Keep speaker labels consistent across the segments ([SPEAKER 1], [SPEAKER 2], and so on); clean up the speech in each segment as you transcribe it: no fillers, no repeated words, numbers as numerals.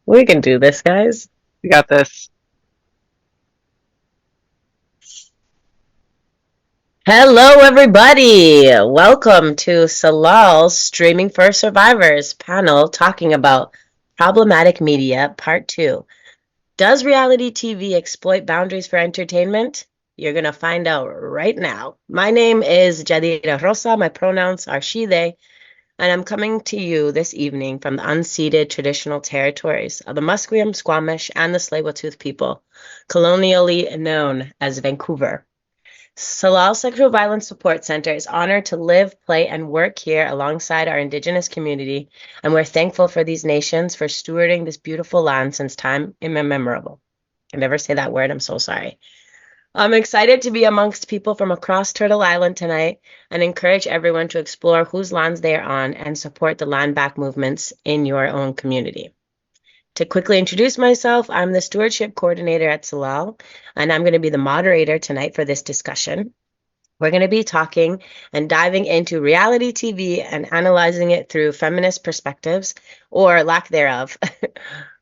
[SPEAKER 1] We can do this, guys.
[SPEAKER 2] We got this.
[SPEAKER 1] Hello, everybody. Welcome to Salal's Streaming for Survivors panel talking about problematic media, part two. Does reality TV exploit boundaries for entertainment? You're going to find out right now. My name is Jadira Rosa. My pronouns are she, they, and I'm coming to you this evening from the unceded traditional territories of the Musqueam, Squamish, and the Tsleil-Waututh people, colonially known as Vancouver. Salal Sexual Violence Support Center is honored to live, play, and work here alongside our Indigenous community, and we're thankful for these nations for stewarding this beautiful land since time immemorable. I can never say that word, I'm so sorry. I'm excited to be amongst people from across Turtle Island tonight and encourage everyone to explore whose lands they are on and support the land back movements in your own community. To quickly introduce myself, I'm the stewardship coordinator at Salal, and I'm going to be the moderator tonight for this discussion. We're going to be talking and diving into reality TV and analyzing it through feminist perspectives or lack thereof.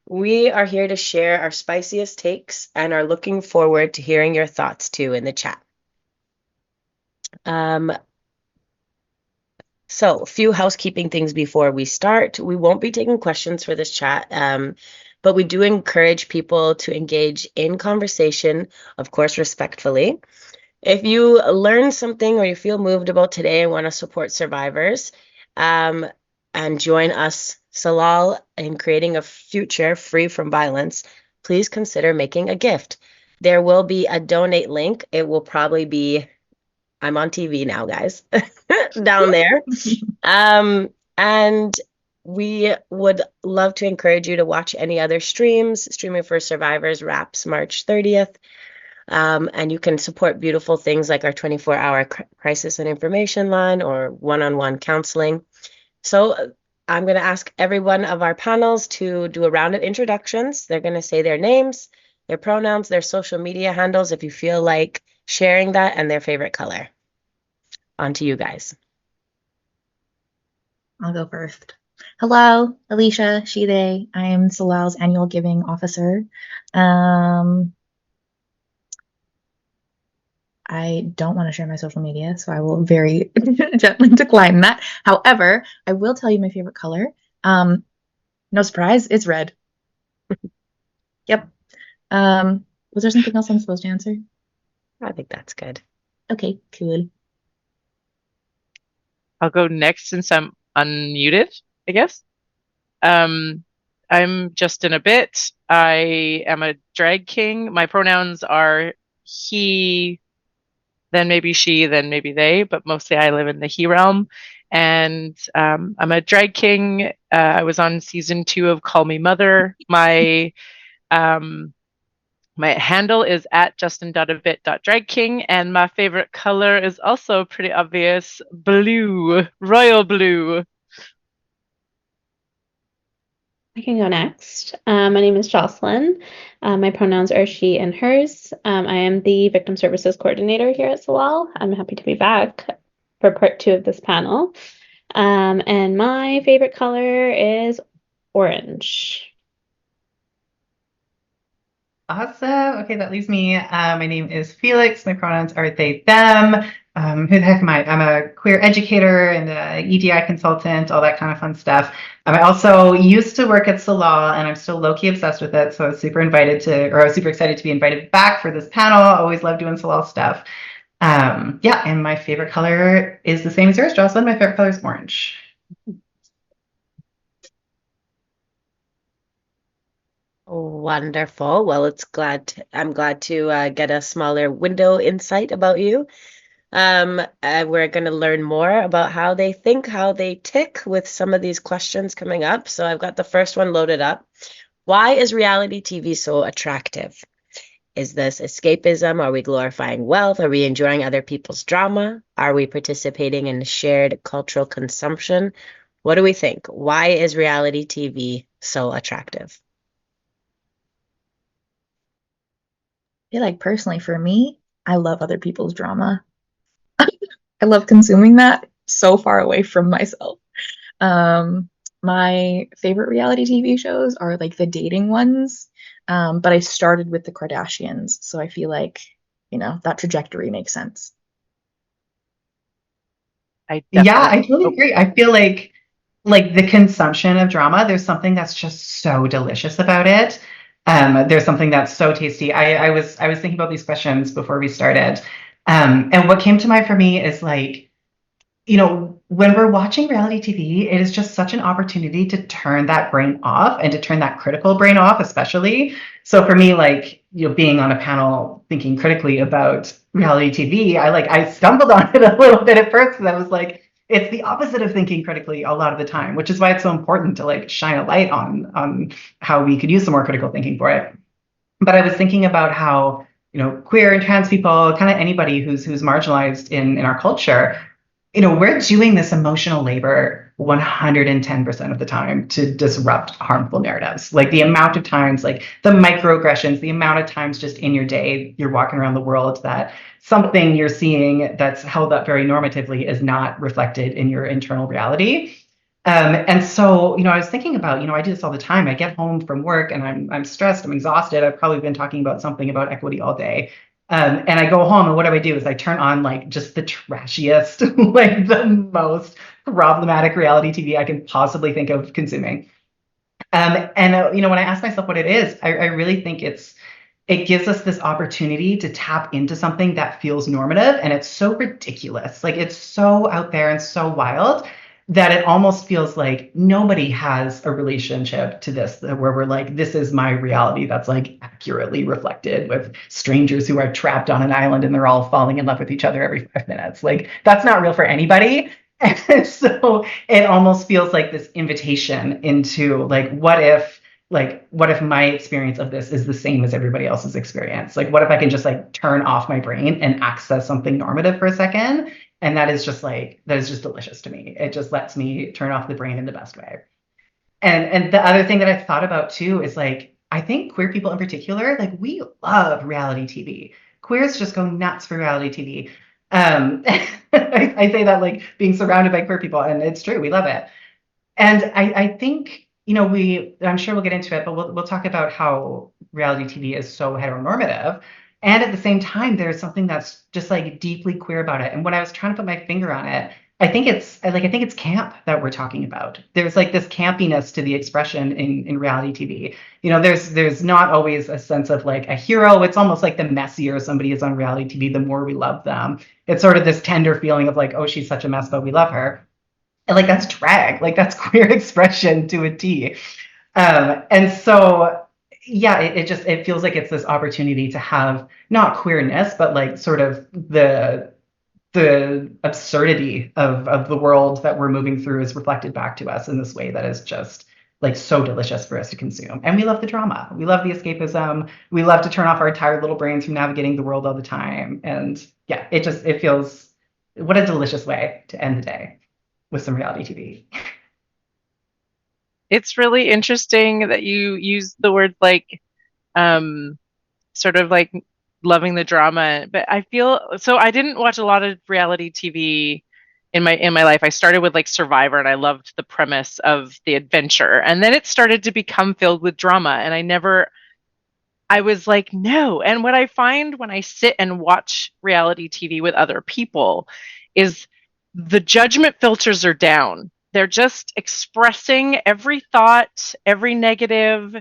[SPEAKER 1] We are here to share our spiciest takes and are looking forward to hearing your thoughts too in the chat. Um, so, a few housekeeping things before we start. We won't be taking questions for this chat, but we do encourage people to engage in conversation, of course, respectfully. If you learn something or you feel moved about today and want to support survivors, and join us, Salal, in creating a future free from violence, please consider making a gift. There will be a donate link. It will probably be, I'm on TV now, guys, down there. And we would love to encourage you to watch any other streams. Streaming for Survivors wraps March 30th. And you can support beautiful things like our 24-hour crisis and information line or one-on-one counseling. So I'm going to ask every one of our panels to do a round of introductions. They're going to say their names, their pronouns, their social media handles, if you feel like sharing that, and their favorite color. On to you guys.
[SPEAKER 3] I'll go first. Hello, Alicia, she, they. I am Salal's annual giving officer. I don't want to share my social media, so I will very gently decline that. However, I will tell you my favorite color. No surprise, it's red. Yep. Was there something else I'm supposed to answer?
[SPEAKER 1] I think that's good.
[SPEAKER 3] Okay, cool.
[SPEAKER 2] I'll go next since I'm unmuted, I guess. I'm just in a bit. I am a drag king. My pronouns are he, then maybe she, then maybe they, but mostly I live in the he realm. And I'm a drag king. I was on season 2 of Call Me Mother. My handle is at justin.abit.dragking, and my favorite color is also pretty obvious, blue, royal blue.
[SPEAKER 4] I can go next. My name is Jocelyn. My pronouns are she and hers. I am the Victim Services Coordinator here at Salal. I'm happy to be back for part 2 of this panel. And my favorite color is orange.
[SPEAKER 5] Awesome. Okay, that leaves me. My name is Felix. My pronouns are they, them. Who the heck am I? I'm a queer educator and a EDI consultant, all that kind of fun stuff. I also used to work at Salal, and I'm still low-key obsessed with it. So I was super I was super excited to be invited back for this panel. I always love doing Salal stuff. Yeah, and my favorite color is the same as yours, Jocelyn. My favorite color is orange.
[SPEAKER 1] Wonderful. Well, I'm glad to get a smaller window insight about you. We're going to learn more about how they think, how they tick with some of these questions coming up. So I've got the first one loaded up. Why is reality TV so attractive? Is this escapism? Are we glorifying wealth? Are we enjoying other people's drama? Are we participating in shared cultural consumption? What do we think? Why is reality TV so attractive?
[SPEAKER 3] I feel like personally for me, I love other people's drama. I love consuming that so far away from myself. My favorite reality TV shows are like the dating ones, but I started with the Kardashians, so I feel like, that trajectory makes sense.
[SPEAKER 2] I
[SPEAKER 5] Yeah, I
[SPEAKER 2] definitely.
[SPEAKER 5] totally agree. I feel like the consumption of drama, there's something that's just so delicious about it. There's something that's so tasty. I was thinking about these questions before we started. And what came to mind for me is like, when we're watching reality TV, it is just such an opportunity to turn that brain off and to turn that critical brain off, especially. So for me, like, being on a panel thinking critically about reality TV, I stumbled on it a little bit at first because I was like, it's the opposite of thinking critically a lot of the time, which is why it's so important to like shine a light on how we could use some more critical thinking for it. But I was thinking about how, queer and trans people, kind of anybody who's marginalized in our culture, we're doing this emotional labor 110% of the time to disrupt harmful narratives. Like the amount of times, like the microaggressions, the amount of times just in your day, you're walking around the world that something you're seeing that's held up very normatively is not reflected in your internal reality. And so, I was thinking about, I do this all the time. I get home from work and I'm stressed, I'm exhausted. I've probably been talking about something about equity all day. And I go home and what do? Is I turn on like just the trashiest, like the most problematic reality TV I can possibly think of consuming. When I ask myself what it is, I really think it gives us this opportunity to tap into something that feels normative and it's so ridiculous. Like it's so out there and so wild that it almost feels like nobody has a relationship to this where we're like, this is my reality that's like accurately reflected with strangers who are trapped on an island and they're all falling in love with each other every 5 minutes. Like that's not real for anybody. And so it almost feels like this invitation into what if my experience of this is the same as everybody else's experience? Like, what if I can just like turn off my brain and access something normative for a second? And that is just delicious to me. It just lets me turn off the brain in the best way. And the other thing that I thought about too is like, I think queer people in particular, like we love reality TV. Queers just go nuts for reality TV. I say that like being surrounded by queer people, and it's true, we love it. And I think, I'm sure we'll get into it, but we'll talk about how reality TV is so heteronormative. And at the same time, there's something that's just like deeply queer about it. And when I was trying to put my finger on it, I think it's camp that we're talking about. There's like this campiness to the expression in reality TV. There's not always a sense of like a hero. It's almost like the messier somebody is on reality TV, the more we love them. It's sort of this tender feeling of like, oh, she's such a mess, but we love her. And like that's drag, like that's queer expression to a T. And so yeah, it feels like it's this opportunity to have not queerness, but like sort of the absurdity of the world that we're moving through is reflected back to us in this way that is just like so delicious for us to consume. And we love the drama. We love the escapism. We love to turn off our tired little brains from navigating the world all the time. And yeah, it feels what a delicious way to end the day with some reality TV.
[SPEAKER 2] It's really interesting that you use the word like sort of like loving the drama, but I feel so I didn't watch a lot of reality TV in my life. I started with like Survivor and I loved the premise of the adventure. And then it started to become filled with drama and I was like, no. And what I find when I sit and watch reality TV with other people is the judgment filters are down. They're just expressing every thought, every negative.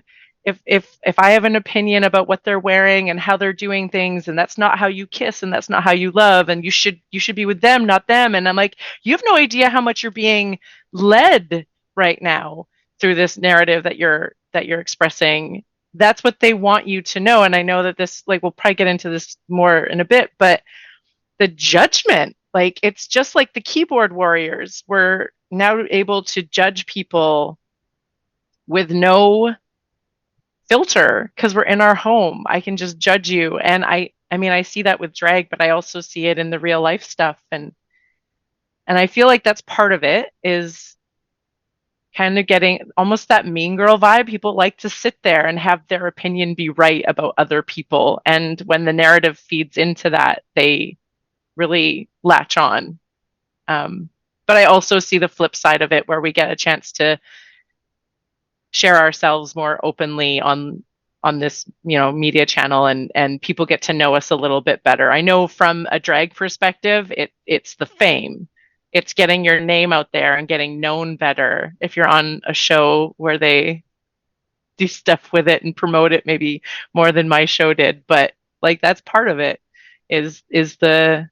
[SPEAKER 2] If I have an opinion about what they're wearing and how they're doing things, and that's not how you kiss and that's not how you love, and you should be with them, not them. And I'm like, you have no idea how much you're being led right now through this narrative that you're expressing. That's what they want you to know. And I know that this, like, we'll probably get into this more in a bit, but the judgment, like, it's just like the keyboard warriors. We're now able to judge people with no filter because we're in our home. I can just judge you. And I mean, I see that with drag, but I also see it in the real life stuff. And I feel like that's part of it is kind of getting almost that mean girl vibe. People like to sit there and have their opinion be right about other people. And when the narrative feeds into that, they really latch on. But I also see the flip side of it where we get a chance to share ourselves more openly on this, media channel, and people get to know us a little bit better. I know from a drag perspective, it's the fame. It's getting your name out there and getting known better if you're on a show where they do stuff with it and promote it maybe more than my show did. But like that's part of it is the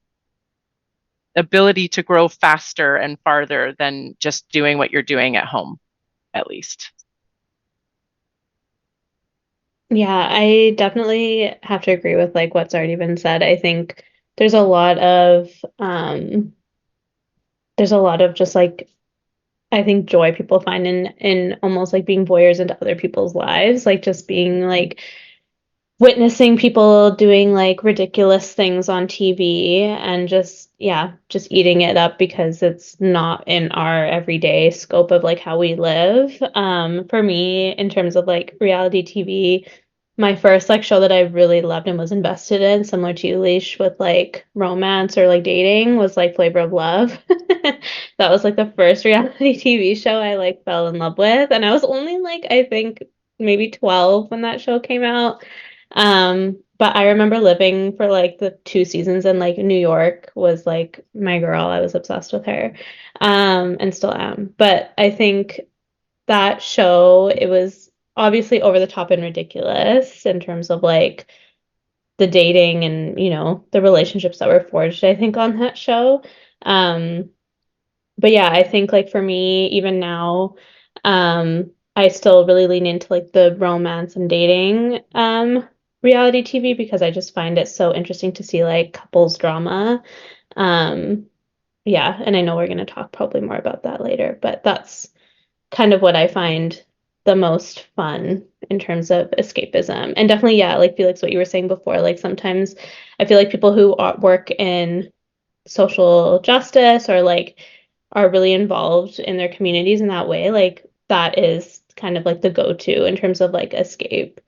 [SPEAKER 2] ability to grow faster and farther than just doing what you're doing at home, at least.
[SPEAKER 4] Yeah, I definitely have to agree with like what's already been said. I think there's a lot of just like I think joy people find in almost like being voyeurs into other people's lives, like just being like witnessing people doing like ridiculous things on TV and just eating it up because it's not in our everyday scope of like how we live. For me, in terms of like reality TV, my first like show that I really loved and was invested in, similar to you, Leash, with like romance or like dating, was like Flavor of Love. That was like the first reality TV show I like fell in love with, and I was only like I think maybe 12 when that show came out. But I remember living for like the 2 seasons, and like New York was like my girl. I was obsessed with her, and still am. But I think that show, it was obviously over the top and ridiculous in terms of like the dating and, the relationships that were forged, I think, on that show. Um, but yeah, I think like for me, even now, I still really lean into like the romance and dating reality TV because I just find it so interesting to see like couples drama. Um, yeah, and I know we're going to talk probably more about that later, but that's kind of what I find the most fun in terms of escapism. And definitely, yeah, like Felix, what you were saying before, like sometimes I feel like people who work in social justice or like are really involved in their communities in that way, like that is kind of like the go-to in terms of like escape.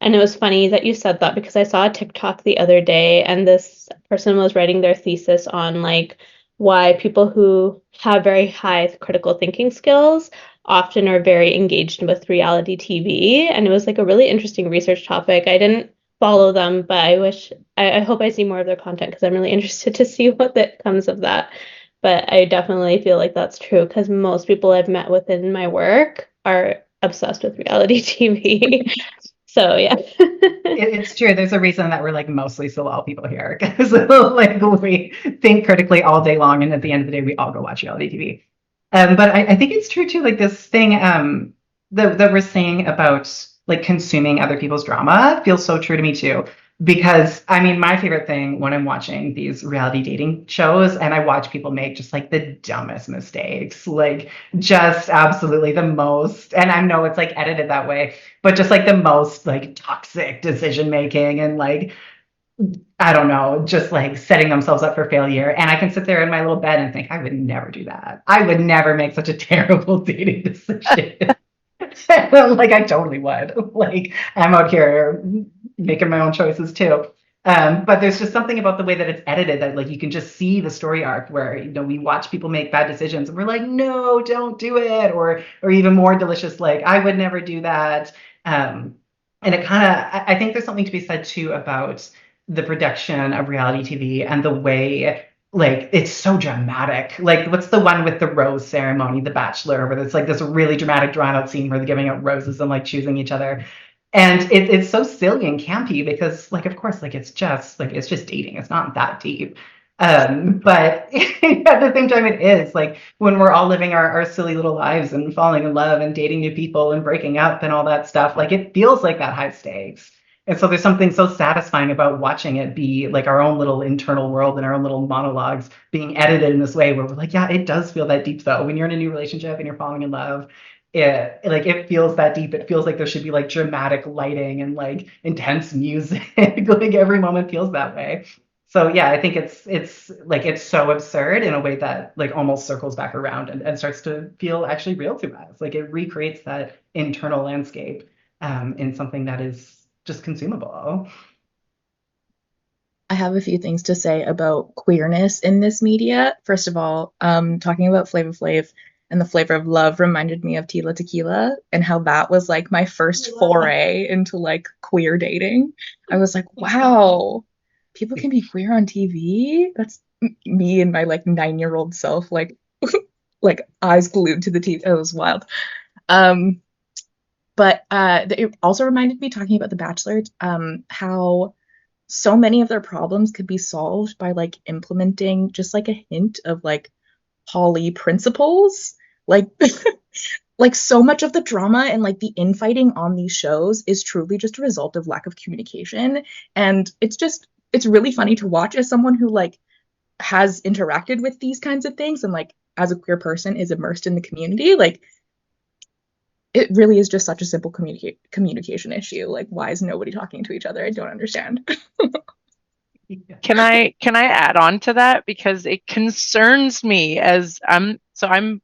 [SPEAKER 4] And it was funny that you said that because I saw a TikTok the other day and this person was writing their thesis on like why people who have very high critical thinking skills often are very engaged with reality TV. And it was like a really interesting research topic. I didn't follow them, but I hope I see more of their content because I'm really interested to see what that comes of that. But I definitely feel like that's true because most people I've met within my work are obsessed with reality TV. So yeah.
[SPEAKER 5] It's true. There's a reason that we're like mostly Salal people here because like we think critically all day long, and at the end of the day, we all go watch reality TV. But I think it's true too. Like this thing that we're saying about like consuming other people's drama feels so true to me too. Because I mean, my favorite thing when I'm watching these reality dating shows and I watch people make just like the dumbest mistakes, like just absolutely the most, and I know it's like edited that way, but just like the most like toxic decision making and like I don't know, just like setting themselves up for failure. And I can sit there in my little bed and think, I would never do that. I would never make such a terrible dating decision. Like I totally would. Like I'm out here making my own choices too. But there's just something about the way that it's edited that like you can just see the story arc where we watch people make bad decisions and we're like, no, don't do it, or even more delicious, like I would never do that. And it kind of I think there's something to be said too about the production of reality TV and the way like it's so dramatic. Like what's the one with the rose ceremony, The Bachelor, where it's like this really dramatic drawn out scene where they're giving out roses and like choosing each other. And it's so silly and campy because like of course like it's just dating. It's not that deep. But at the same time it is like when we're all living our silly little lives and falling in love and dating new people and breaking up and all that stuff, like it feels like that high stakes. And so there's something so satisfying about watching it be like our own little internal world and our own little monologues being edited in this way where we're like, yeah, it does feel that deep though. When you're in a new relationship and you're falling in love, it feels that deep. It feels like there should be like dramatic lighting and like intense music. Like every moment feels that way. So yeah, I think it's like it's so absurd in a way that like almost circles back around and starts to feel actually real to us. Like it recreates that internal landscape in something that is just consumable.
[SPEAKER 3] I have a few things to say about queerness in this media. First of all, talking about Flavor Flav, and the flavor of love reminded me of Tila Tequila and how that was like my first foray into like queer dating. I was like, wow, people can be queer on TV. That's me and my like 9-year-old self, like like eyes glued to the TV. It was wild. But it also reminded me, talking about The Bachelor, how so many of their problems could be solved by like implementing just like a hint of like poly principles. Like like so much of the drama and like the infighting on these shows is truly just a result of lack of communication. And it's really funny to watch as someone who like has interacted with these kinds of things and like as a queer person is immersed in the community. Like it really is just such a simple communication issue. Like, why is nobody talking to each other? I don't understand.
[SPEAKER 2] Can I add on to that, because it concerns me, as I'm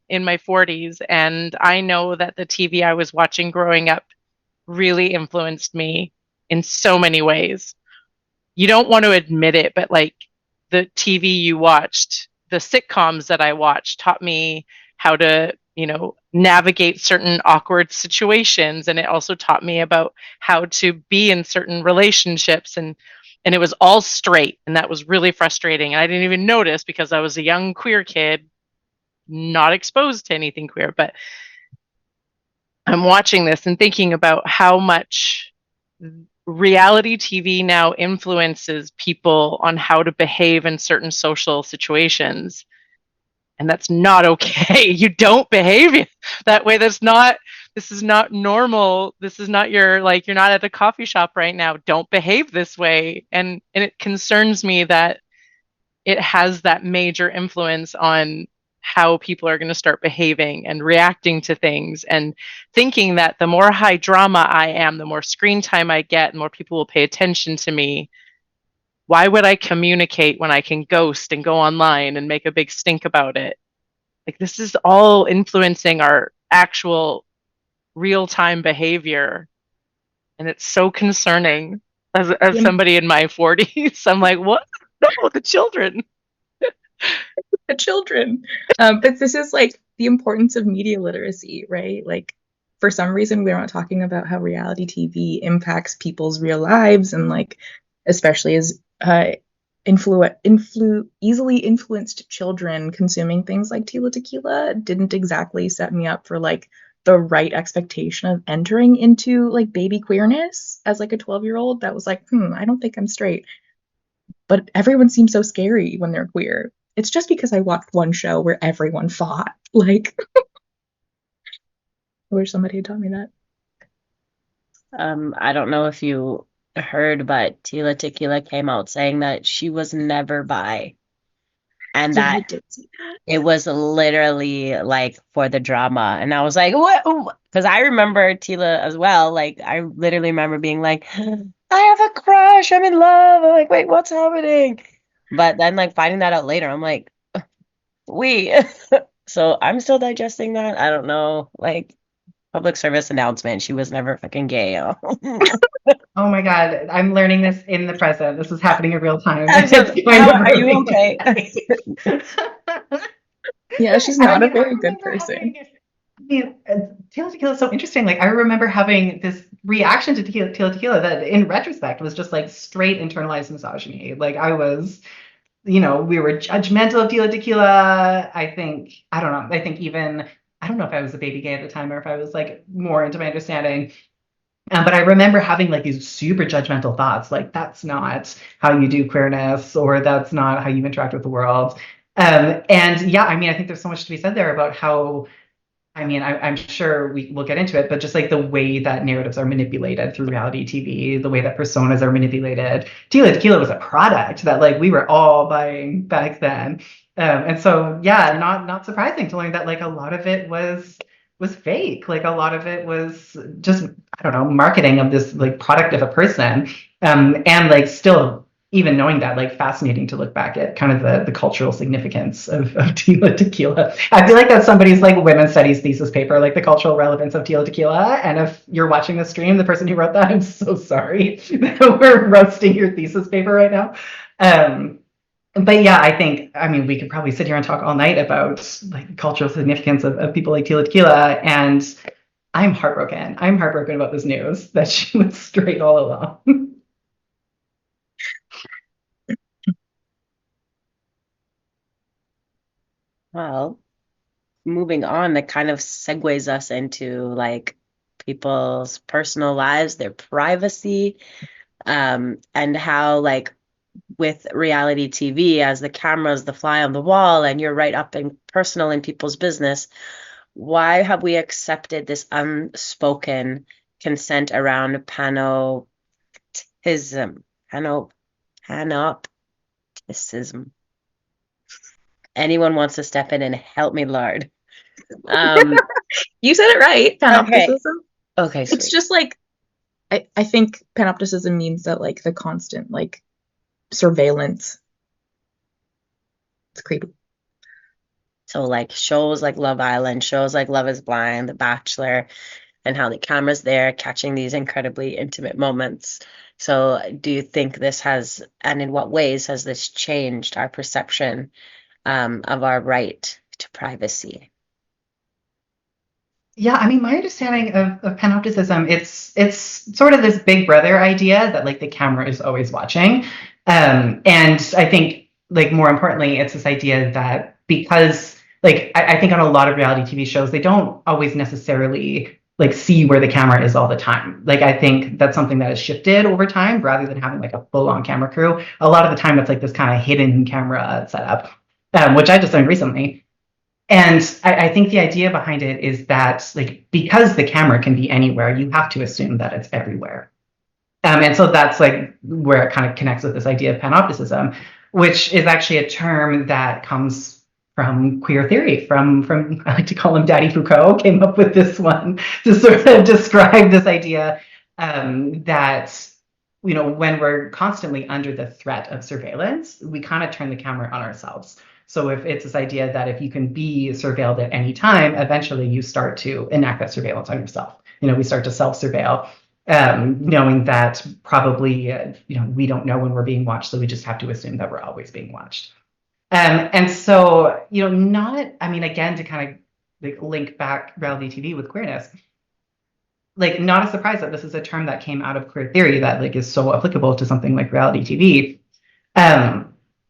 [SPEAKER 2] in my 40s, and I know that the TV I was watching growing up really influenced me in so many ways. You don't want to admit it, but like the TV you watched, the sitcoms that I watched taught me how to, navigate certain awkward situations, and it also taught me about how to be in certain relationships, and it was all straight, and that was really frustrating. And I didn't even notice because I was a young queer kid, not exposed to anything queer. But I'm watching this and thinking about how much reality TV now influences people on how to behave in certain social situations. And that's not okay. You don't behave that way. This is not normal. This is not you're not at a coffee shop right now. Don't behave this way. And it concerns me that it has that major influence on how people are going to start behaving and reacting to things, and thinking that the more high drama I am, the more screen time I get, the more people will pay attention to me. Why would I communicate when I can ghost and go online and make a big stink about it? Like, this is all influencing our actual real-time behavior. And it's so concerning as somebody in my 40s. I'm like, what? No, the children.
[SPEAKER 3] The children. But this is like the importance of media literacy, right? Like, for some reason, we're not talking about how reality TV impacts people's real lives, and like, especially as easily influenced children consuming things like Tila Tequila didn't exactly set me up for like the right expectation of entering into like baby queerness as like a 12-year-old that was like, I don't think I'm straight. But everyone seems so scary when they're queer. It's just because I watched one show where everyone fought. Like, I wish somebody had taught me that.
[SPEAKER 1] I don't know if you heard, but Tila Tequila came out saying that she was never bi, and
[SPEAKER 3] Yeah, I
[SPEAKER 1] that
[SPEAKER 3] did see that.
[SPEAKER 1] it was literally like for the drama. And I was like, what? Because I remember Tila as well. Like, I literally remember being like, I have a crush, I'm in love. I'm like, wait, what's happening? But then like finding that out later, I'm like, we. So I'm still digesting that. I don't know. Like, public service announcement, she was never fucking gay.
[SPEAKER 5] Oh my God, I'm learning this in the present. This is happening in real time.
[SPEAKER 1] Are you okay?
[SPEAKER 3] Yeah, she's not a very good person.
[SPEAKER 5] Tila Tequila is so interesting. Like, I remember having this reaction to Tila Tequila that in retrospect was just like straight internalized misogyny. Like, I was, we were judgmental of Tila Tequila. I don't know if I was a baby gay at the time or if I was like more into my understanding. But I remember having like these super judgmental thoughts, like, that's not how you do queerness, or that's not how you interact with the world. And yeah, I think there's so much to be said there about how, I'm sure we'll get into it, but just like the way that narratives are manipulated through reality TV, the way that personas are manipulated. Tila Tequila was a product that like we were all buying back then. And so, yeah, not surprising to learn that like a lot of it was fake. Like, a lot of it was just, I don't know, marketing of this like product of a person. And like, still, even knowing that, like, fascinating to look back at kind of the cultural significance of Tila Tequila. I feel like that's somebody's like women's studies thesis paper, like the cultural relevance of Tila Tequila. And if you're watching the stream, the person who wrote that, I'm so sorry that we're roasting your thesis paper right now. But yeah, I mean, we could probably sit here and talk all night about like the cultural significance of people like Tila Tequila, and I'm heartbroken. I'm heartbroken about this news that she was straight all along.
[SPEAKER 1] Well, moving on, that kind of segues us into like people's personal lives, their privacy, and how like with reality TV, as the camera's the fly on the wall and you're right up and personal in people's business, why have we accepted this unspoken consent around panopticism? Panopticism. Anyone wants to step in and help me, Lord?
[SPEAKER 3] You said it right, panopticism.
[SPEAKER 1] Okay, sweet.
[SPEAKER 3] It's just like, I think panopticism means that like the constant like surveillance. It's creepy.
[SPEAKER 1] So like shows like Love Island, shows like Love is Blind, The Bachelor, and how the camera's there catching these incredibly intimate moments. So do you think this has, and in what ways has this changed our perception of our right to privacy?
[SPEAKER 5] Yeah, I mean, my understanding of panopticism, it's sort of this big brother idea that like the camera is always watching. And I think like more importantly, it's this idea that because like I think on a lot of reality TV shows, they don't always necessarily like see where the camera is all the time. Like I think that's something that has shifted over time rather than having like a full-on camera crew. A lot of the time it's like this kind of hidden camera setup, which I just learned recently. And I think the idea behind it is that, like, because the camera can be anywhere, you have to assume that it's everywhere. And so that's like where it kind of connects with this idea of panopticism, which is actually a term that comes from queer theory. From I like to call him Daddy Foucault, came up with this one to sort of describe this idea that when we're constantly under the threat of surveillance, we kind of turn the camera on ourselves. So if it's this idea that if you can be surveilled at any time, eventually you start to enact that surveillance on yourself. We start to self-surveil, knowing that probably, we don't know when we're being watched, so we just have to assume that we're always being watched. And so, again, to kind of like link back reality TV with queerness, like not a surprise that this is a term that came out of queer theory that like is so applicable to something like reality TV.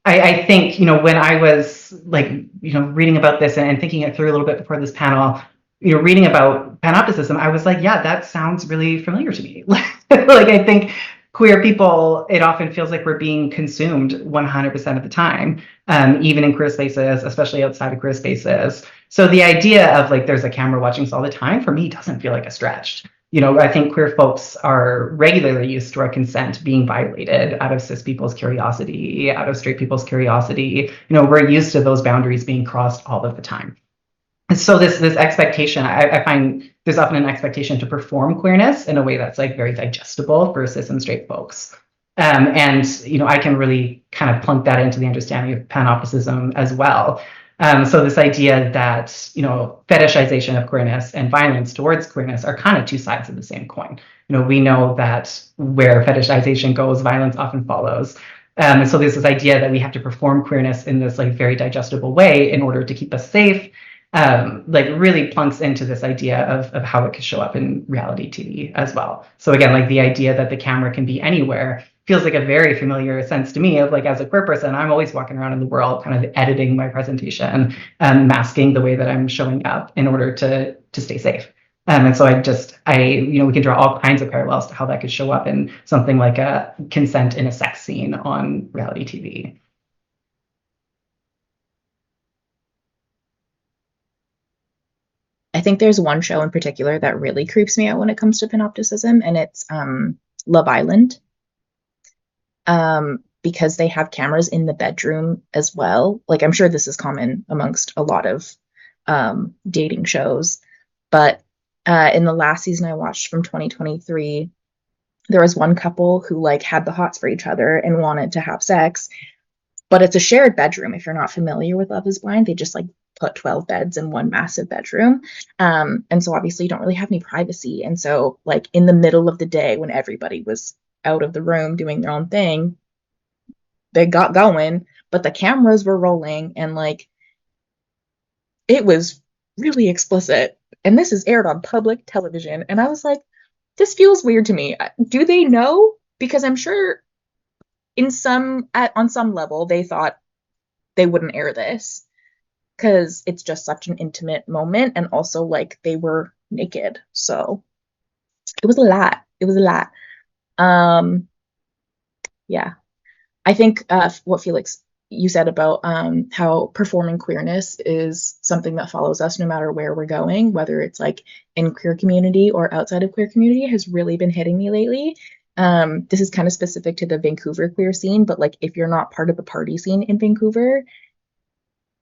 [SPEAKER 5] I think, when I was like, reading about this and thinking it through a little bit before this panel, reading about panopticism, I was like, yeah, that sounds really familiar to me. Like, I think queer people, it often feels like we're being consumed 100% of the time, even in queer spaces, especially outside of queer spaces. So the idea of like, there's a camera watching us all the time, for me, doesn't feel like a stretch. I think queer folks are regularly used to our consent being violated out of cis people's curiosity, out of straight people's curiosity. We're used to those boundaries being crossed all of the time. And so this expectation, I find there's often an expectation to perform queerness in a way that's like very digestible for cis and straight folks. And I can really kind of plunk that into the understanding of panopticism as well. So this idea that, fetishization of queerness and violence towards queerness are kind of two sides of the same coin. We know that where fetishization goes, violence often follows. And so there's this idea that we have to perform queerness in this like very digestible way in order to keep us safe, like really plunks into this idea of how it could show up in reality TV as well. So again, like the idea that the camera can be anywhere feels like a very familiar sense to me of like, as a queer person, I'm always walking around in the world kind of editing my presentation and masking the way that I'm showing up in order to stay safe. And so we can draw all kinds of parallels to how that could show up in something like a consent in a sex scene on reality TV.
[SPEAKER 3] I think there's one show in particular that really creeps me out when it comes to panopticism, and it's Love Island. Because they have cameras in the bedroom as well. Like I'm sure this is common amongst a lot of dating shows. But in the last season I watched from 2023, there was one couple who like had the hots for each other and wanted to have sex. But it's a shared bedroom. If you're not familiar with Love is Blind, they just like put 12 beds in one massive bedroom. And so obviously you don't really have any privacy. And so like in the middle of the day when everybody was out of the room doing their own thing, they got going, but the cameras were rolling and like it was really explicit. And this is aired on public television. And I was like, this feels weird to me. Do they know? Because I'm sure on some level they thought they wouldn't air this because it's just such an intimate moment, and also like they were naked, so it was a lot. It was a lot. Yeah, I think what Felix you said about how performing queerness is something that follows us no matter where we're going, whether it's like in queer community or outside of queer community, has really been hitting me lately. This is kind of specific to the Vancouver queer scene, but like if you're not part of the party scene in Vancouver,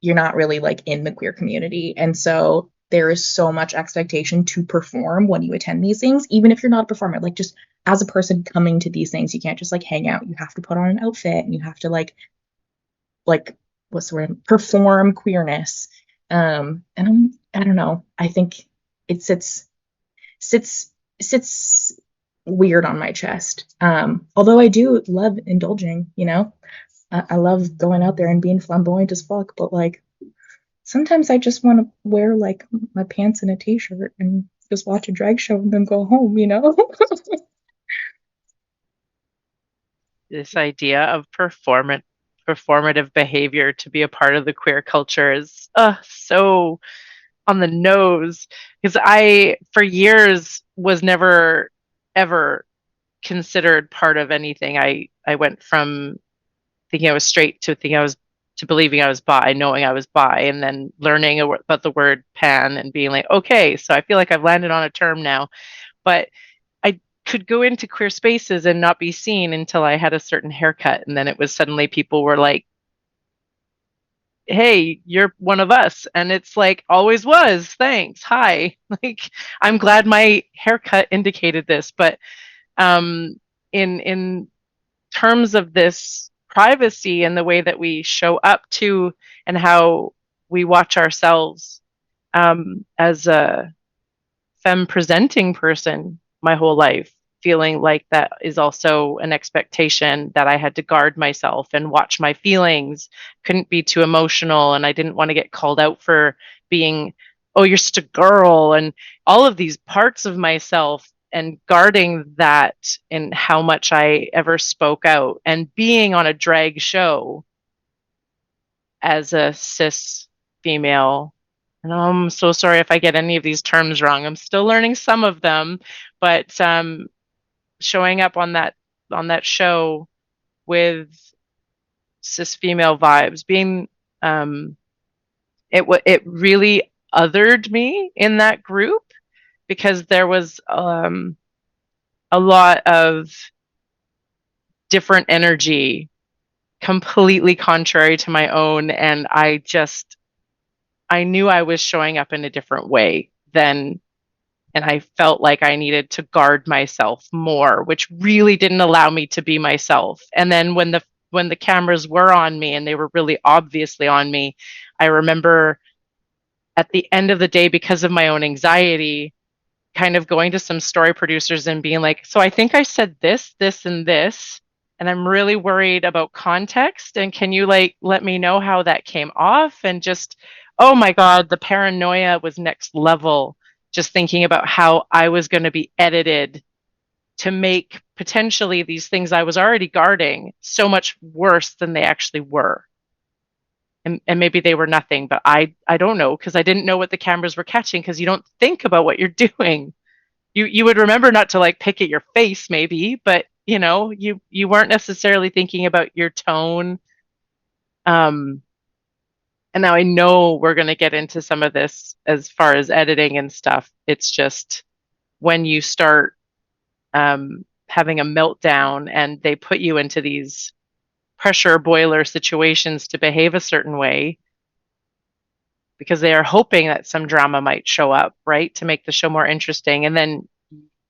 [SPEAKER 3] you're not really like in the queer community. And so there is so much expectation to perform when you attend these things, even if you're not a performer. Like just as a person coming to these things, you can't just like hang out. You have to put on an outfit and you have to like what's the word? Perform queerness. And I don't know. I think it sits weird on my chest. Although I do love indulging, you know. I love going out there and being flamboyant as fuck, but like sometimes I just want to wear like my pants and a t-shirt and just watch a drag show and then go home, you know?
[SPEAKER 2] This idea of performative behavior to be a part of the queer culture is so on the nose, because I for years was never ever considered part of anything. I went from thinking I was straight to believing I was bi, knowing I was bi, and then learning about the word pan and being like, okay, so I feel like I've landed on a term now. But I could go into queer spaces and not be seen until I had a certain haircut, and then it was suddenly people were like, hey, you're one of us. And it's like, always was, thanks, hi. Like, I'm glad my haircut indicated this. But in terms of this privacy and the way that we show up to and how we watch ourselves as a femme presenting person my whole life, feeling like that is also an expectation that I had to guard myself and watch my feelings, couldn't be too emotional, and I didn't want to get called out for being, oh, you're such a girl, and all of these parts of myself, and guarding that in how much I ever spoke out, and being on a drag show as a cis female. And I'm so sorry if I get any of these terms wrong. I'm still learning some of them, but showing up on that show with cis female vibes, being it really othered me in that group, because there was a lot of different energy completely contrary to my own, and I knew I was showing up in a different way then, and I felt like I needed to guard myself more, which really didn't allow me to be myself. And then when the cameras were on me, and they were really obviously on me, I remember at the end of the day, because of my own anxiety, kind of going to some story producers and being like, so I think I said this, and this, and I'm really worried about context, and can you like let me know how that came off? And just, oh my God, the paranoia was next level, just thinking about how I was going to be edited to make potentially these things I was already guarding so much worse than they actually were. And maybe they were nothing, but I don't know, because I didn't know what the cameras were catching, because you don't think about what you're doing. You would remember not to like pick at your face maybe, but you know, you weren't necessarily thinking about your tone. And now I know we're going to get into some of this as far as editing and stuff. It's just when you start having a meltdown and they put you into these pressure boiler situations to behave a certain way, because they are hoping that some drama might show up, right, to make the show more interesting. And then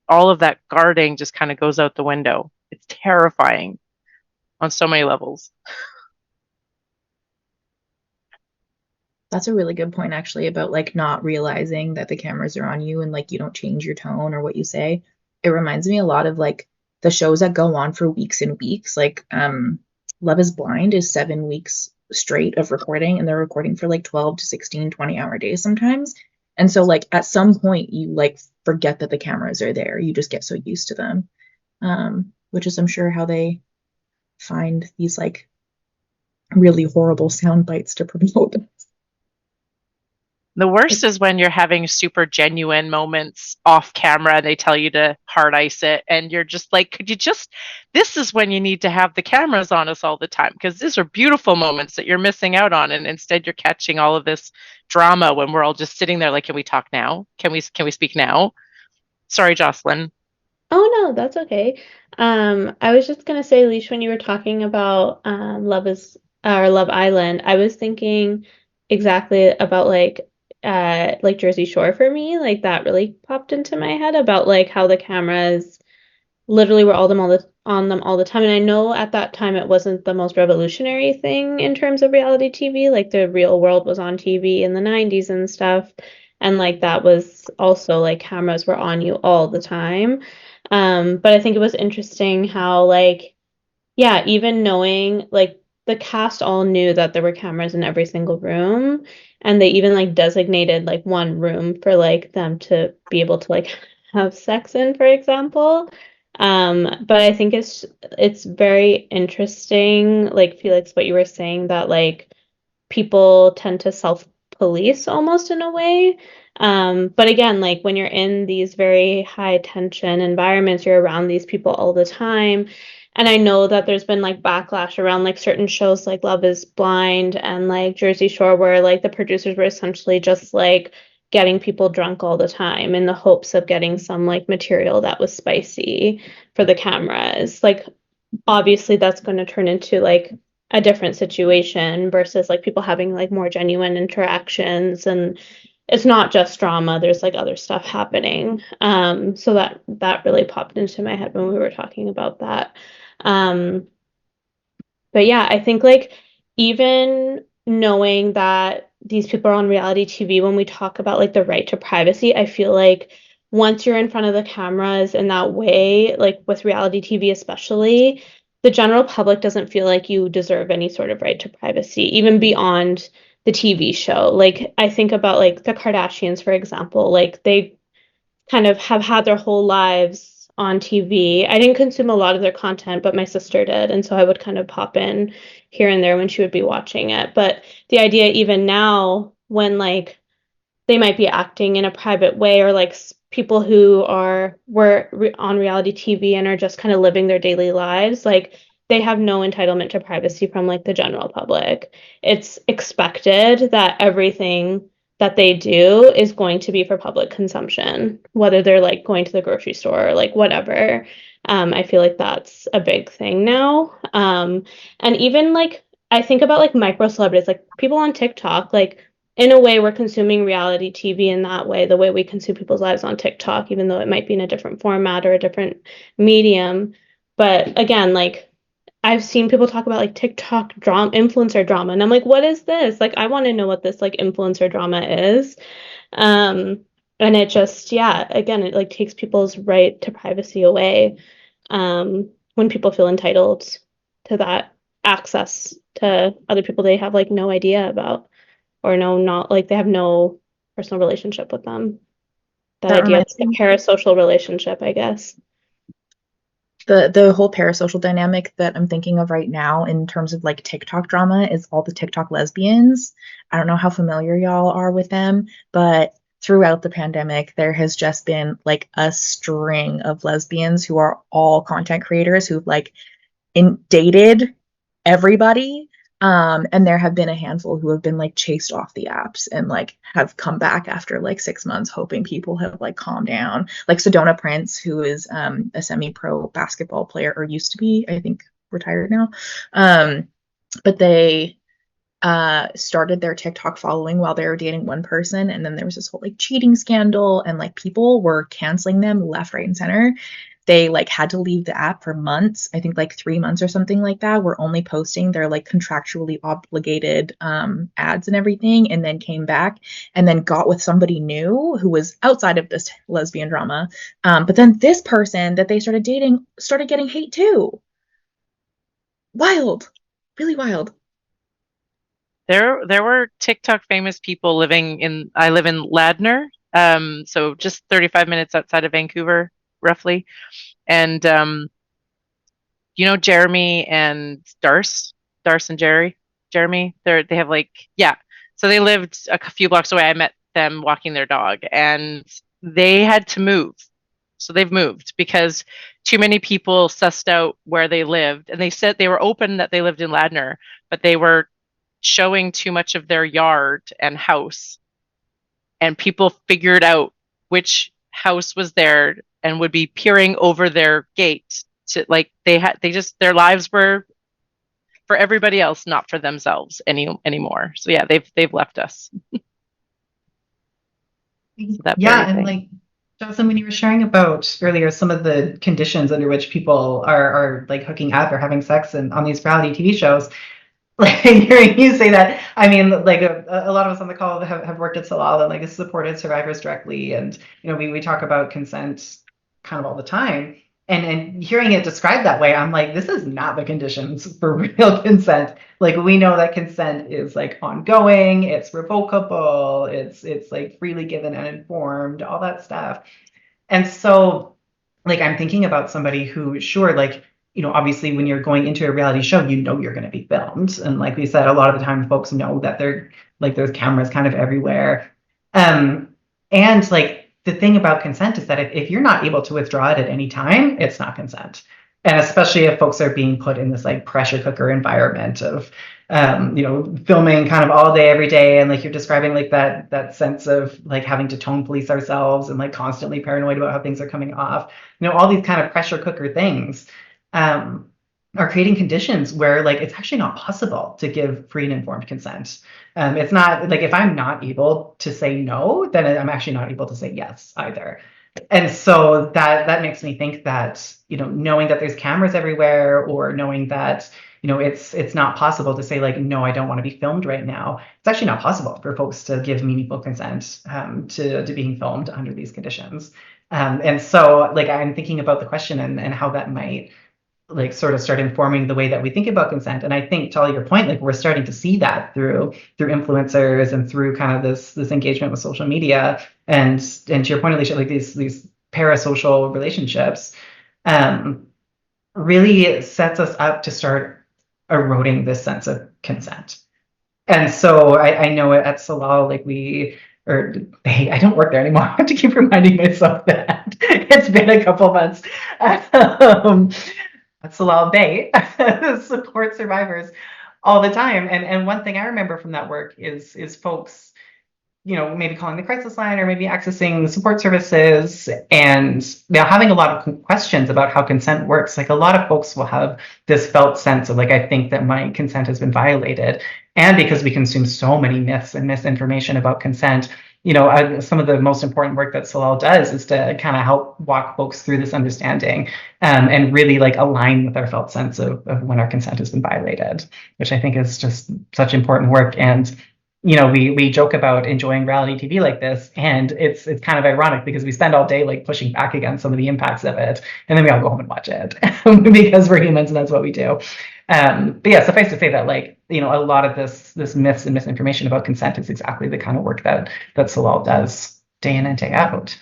[SPEAKER 2] all of that guarding just kind of goes out the window. It's terrifying on so many levels.
[SPEAKER 3] That's a really good point, actually, about like not realizing that the cameras are on you and like you don't change your tone or what you say. It reminds me a lot of like the shows that go on for weeks and weeks, like Love is Blind is 7 weeks straight of recording, and they're recording for like 12 to 16, 20-hour days sometimes. And so like at some point you like forget that the cameras are there. You just get so used to them. Which is I'm sure how they find these like really horrible sound bites to promote.
[SPEAKER 2] The worst is when you're having super genuine moments off camera and they tell you to hard ice it, and you're just like, could you just, this is when you need to have the cameras on us all the time, because these are beautiful moments that you're missing out on, and instead you're catching all of this drama when we're all just sitting there like, can we talk now? Can we speak now? Sorry, Jocelyn.
[SPEAKER 4] Oh no, that's okay. I was just gonna say, Leash, when you were talking about Love Island, I was thinking exactly about like Jersey Shore for me. Like that really popped into my head about like how the cameras literally were on them all the time. And I know at that time it wasn't the most revolutionary thing in terms of reality TV. Like the real world was on TV in the 90s and stuff. And like that was also like cameras were on you all the time. But I think it was interesting how like, yeah, even knowing like the cast all knew that there were cameras in every single room, and they even like designated like one room for like them to be able to like have sex in, for example. But I think it's very interesting, like Felix, what you were saying, that like people tend to self-police almost in a way. But again, like when you're in these very high tension environments, you're around these people all the time. And I know that there's been like backlash around like certain shows like Love is Blind and like Jersey Shore, where like the producers were essentially just like getting people drunk all the time in the hopes of getting some like material that was spicy for the cameras. Like obviously that's going to turn into like a different situation versus like people having like more genuine interactions, and it's not just drama, there's like other stuff happening. So that really popped into my head when we were talking about that. um but yeah, I think like even knowing that these people are on reality TV, when we talk about like the right to privacy, I feel like once you're in front of the cameras in that way, like with reality TV especially, the general public doesn't feel like you deserve any sort of right to privacy, even beyond the TV show. Like I think about like the Kardashians, for example, like they kind of have had their whole lives on TV. I didn't consume a lot of their content, but my sister did. And so I would kind of pop in here and there when she would be watching it. But the idea, even now, when like they might be acting in a private way, or like people who on reality TV and are just kind of living their daily lives, like they have no entitlement to privacy from like the general public. It's expected that everything that they do is going to be for public consumption, whether they're like going to the grocery store or like whatever. I feel like that's a big thing now. And even like I think about like micro celebrities, like people on TikTok, like in a way we're consuming reality TV in that way, the way we consume people's lives on TikTok, even though it might be in a different format or a different medium. But again, like I've seen people talk about like TikTok drama, influencer drama, and I'm like, what is this? Like, I want to know what this like influencer drama is. And it just, yeah, again, it like takes people's right to privacy away, when people feel entitled to that access to other people they have like no idea about, or no, not like they have no personal relationship with them. That
[SPEAKER 3] That
[SPEAKER 4] idea of
[SPEAKER 3] reminds
[SPEAKER 4] a
[SPEAKER 3] me,
[SPEAKER 4] parasocial relationship, I guess.
[SPEAKER 3] the whole parasocial dynamic that I'm thinking of right now in terms of like TikTok drama is all the TikTok lesbians. I don't know how familiar y'all are with them, but throughout the pandemic, there has just been like a string of lesbians who are all content creators who've like dated everybody. And there have been a handful who have been like chased off the apps and like have come back after like 6 months, hoping people have like calmed down. Like Sedona Prince, who is a semi-pro basketball player, or used to be, I think retired now. But they started their TikTok following while they were dating one person, and then there was this whole like cheating scandal, and like people were canceling them left, right, and center. They like had to leave the app for months, I think like 3 months or something like that. Were only posting their like contractually obligated ads and everything, and then came back and then got with somebody new who was outside of this lesbian drama. But then this person that they started dating started getting hate too. Wild. Really wild.
[SPEAKER 2] There were TikTok famous people living in, I live in Ladner, so just 35 minutes outside of Vancouver, roughly. And you know Jeremy and Darce and Jeremy. They have like, yeah. So they lived a few blocks away. I met them walking their dog, and they had to move. So they've moved because too many people sussed out where they lived, and they said they were open that they lived in Ladner, but they were showing too much of their yard and house, and people figured out which house was there and would be peering over their gate to, like, they just, their lives were for everybody else, not for themselves anymore. So yeah, they've left us. So that
[SPEAKER 5] Yeah,
[SPEAKER 2] very
[SPEAKER 5] and
[SPEAKER 2] thing.
[SPEAKER 5] like Jocelyn, when you were sharing about earlier some of the conditions under which people are like hooking up or having sex and on these reality TV shows, like hearing you say that, I mean, like a lot of us on the call have worked at Salal and like supported survivors directly, and we talk about consent kind of all the time. And hearing it described that way, I'm like, this is not the conditions for real consent. Like we know that consent is like ongoing, it's revocable, it's like freely given and informed, all that stuff. And so, like, I'm thinking about somebody who, sure, like, obviously when you're going into a reality show, you're going to be filmed. And like we said, a lot of the time folks know that they're like, there's cameras kind of everywhere. Um, and like, the thing about consent is that if you're not able to withdraw it at any time, it's not consent. And especially if folks are being put in this like pressure cooker environment of filming kind of all day, every day. And like you're describing like that sense of like having to tone police ourselves and like constantly paranoid about how things are coming off. All these kind of pressure cooker things are creating conditions where like it's actually not possible to give free and informed consent. It's not like if I'm not able to say no, then I'm actually not able to say yes either. And so that makes me think that, knowing that there's cameras everywhere, or knowing that, it's not possible to say like, no, I don't want to be filmed right now. It's actually not possible for folks to give meaningful consent to being filmed under these conditions. And so like I'm thinking about the question and how that might like sort of start informing the way that we think about consent. And I think to all your point, like we're starting to see that through influencers and through kind of this engagement with social media, and to your point, Alicia, like these parasocial relationships really sets us up to start eroding this sense of consent. And so I know at Salal, like I don't work there anymore. I have to keep reminding myself that it's been a couple months. At Salal Bay support survivors all the time. And one thing I remember from that work is folks, maybe calling the crisis line or maybe accessing support services and having a lot of questions about how consent works. Like a lot of folks will have this felt sense of like, I think that my consent has been violated. And because we consume so many myths and misinformation about consent, some of the most important work that Salal does is to kind of help walk folks through this understanding and really like align with our felt sense of when our consent has been violated, which I think is just such important work. And we joke about enjoying reality TV like this, and it's kind of ironic because we spend all day like pushing back against some of the impacts of it, and then we all go home and watch it because we're humans and that's what we do. But yeah, suffice to say that like a lot of this myths and misinformation about consent is exactly the kind of work that Salal does day in and day out.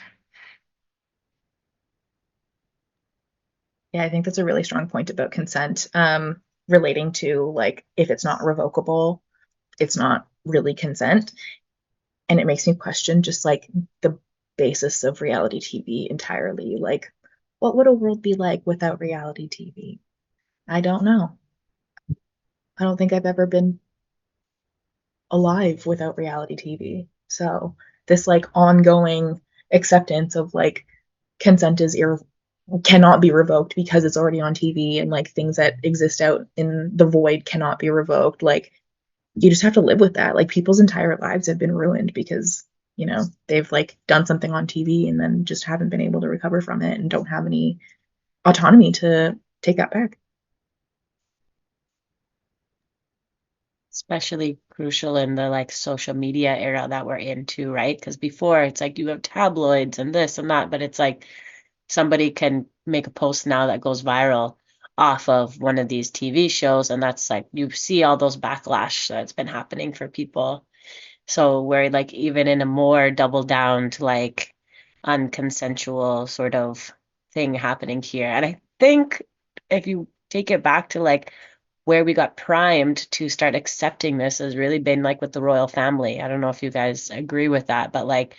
[SPEAKER 3] Yeah, I think that's a really strong point about consent, relating to like if it's not revocable, it's not really consent. And it makes me question just like the basis of reality TV entirely. Like, what would a world be like without reality TV? I don't know. I don't think I've ever been alive without reality TV. So this like ongoing acceptance of like consent is cannot be revoked because it's already on TV, and like things that exist out in the void cannot be revoked. Like you just have to live with that. Like people's entire lives have been ruined because, they've like done something on TV and then just haven't been able to recover from it and don't have any autonomy to take that back.
[SPEAKER 1] Especially crucial in the like social media era that we're in too, right? Because before it's like you have tabloids and this and that, but it's like somebody can make a post now that goes viral off of one of these TV shows, and that's like you see all those backlash that's been happening for people. So we're like even in a more double down to like unconsensual sort of thing happening here. And I think if you take it back to like where we got primed to start accepting this has really been like with the royal family. I don't know if you guys agree with that, but like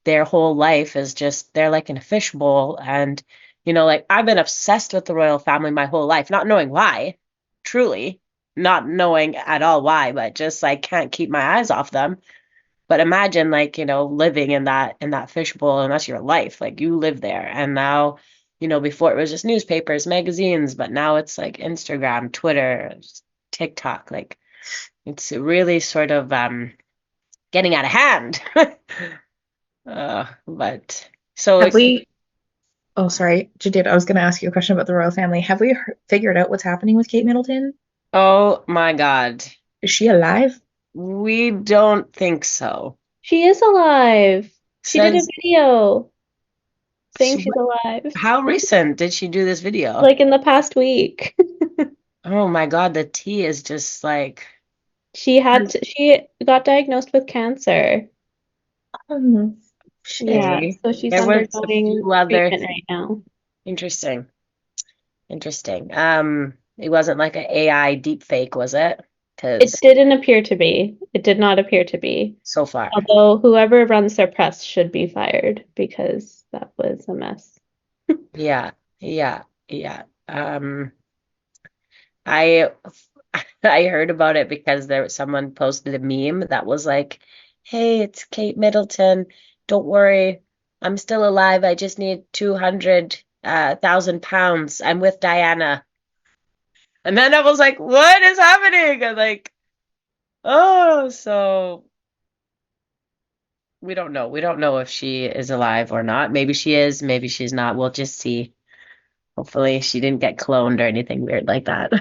[SPEAKER 1] their whole life is just they're like in a fishbowl. And like I've been obsessed with the royal family my whole life, not knowing why, truly, not knowing at all why, but just like can't keep my eyes off them. But imagine like, living in that fishbowl, and that's your life. Like you live there. And now, before it was just newspapers, magazines, but now it's like Instagram, Twitter, TikTok. Like it's really sort of getting out of hand. But so
[SPEAKER 3] Have we? Oh, sorry, Jadid, I was going to ask you a question about the royal family. Have we figured out what's happening with Kate Middleton?
[SPEAKER 1] oh my God,
[SPEAKER 3] Is she alive?
[SPEAKER 1] we don't think so.
[SPEAKER 4] She is alive. She did a
[SPEAKER 1] Says
[SPEAKER 4] video saying
[SPEAKER 1] she,
[SPEAKER 4] she's alive.
[SPEAKER 1] how recent did she do this video?
[SPEAKER 4] Like in the past week.
[SPEAKER 1] Oh my God, the tea is just like,
[SPEAKER 4] She got diagnosed with cancer.
[SPEAKER 3] Um,
[SPEAKER 4] Yeah,
[SPEAKER 1] okay.
[SPEAKER 4] so she's
[SPEAKER 1] There was a
[SPEAKER 4] undergoing
[SPEAKER 1] few other
[SPEAKER 4] treatment right now.
[SPEAKER 1] interesting. It wasn't like an AI deep fake, was it?
[SPEAKER 4] It
[SPEAKER 1] Because
[SPEAKER 4] didn't appear to be. It did not appear to be.
[SPEAKER 1] so far,
[SPEAKER 4] Although whoever runs their press should be fired because that was a mess.
[SPEAKER 1] yeah, yeah, yeah. I I heard about it because someone posted a meme that was like, "Hey, it's Kate Middleton. Don't worry, I'm still alive. I just need 200,000 pounds. I'm with Diana." And then I was like, "What is happening?" And like, oh, so we don't know. We don't know if she is alive or not. Maybe she is. Maybe she's not. We'll just see. Hopefully, she didn't get cloned or anything weird like that.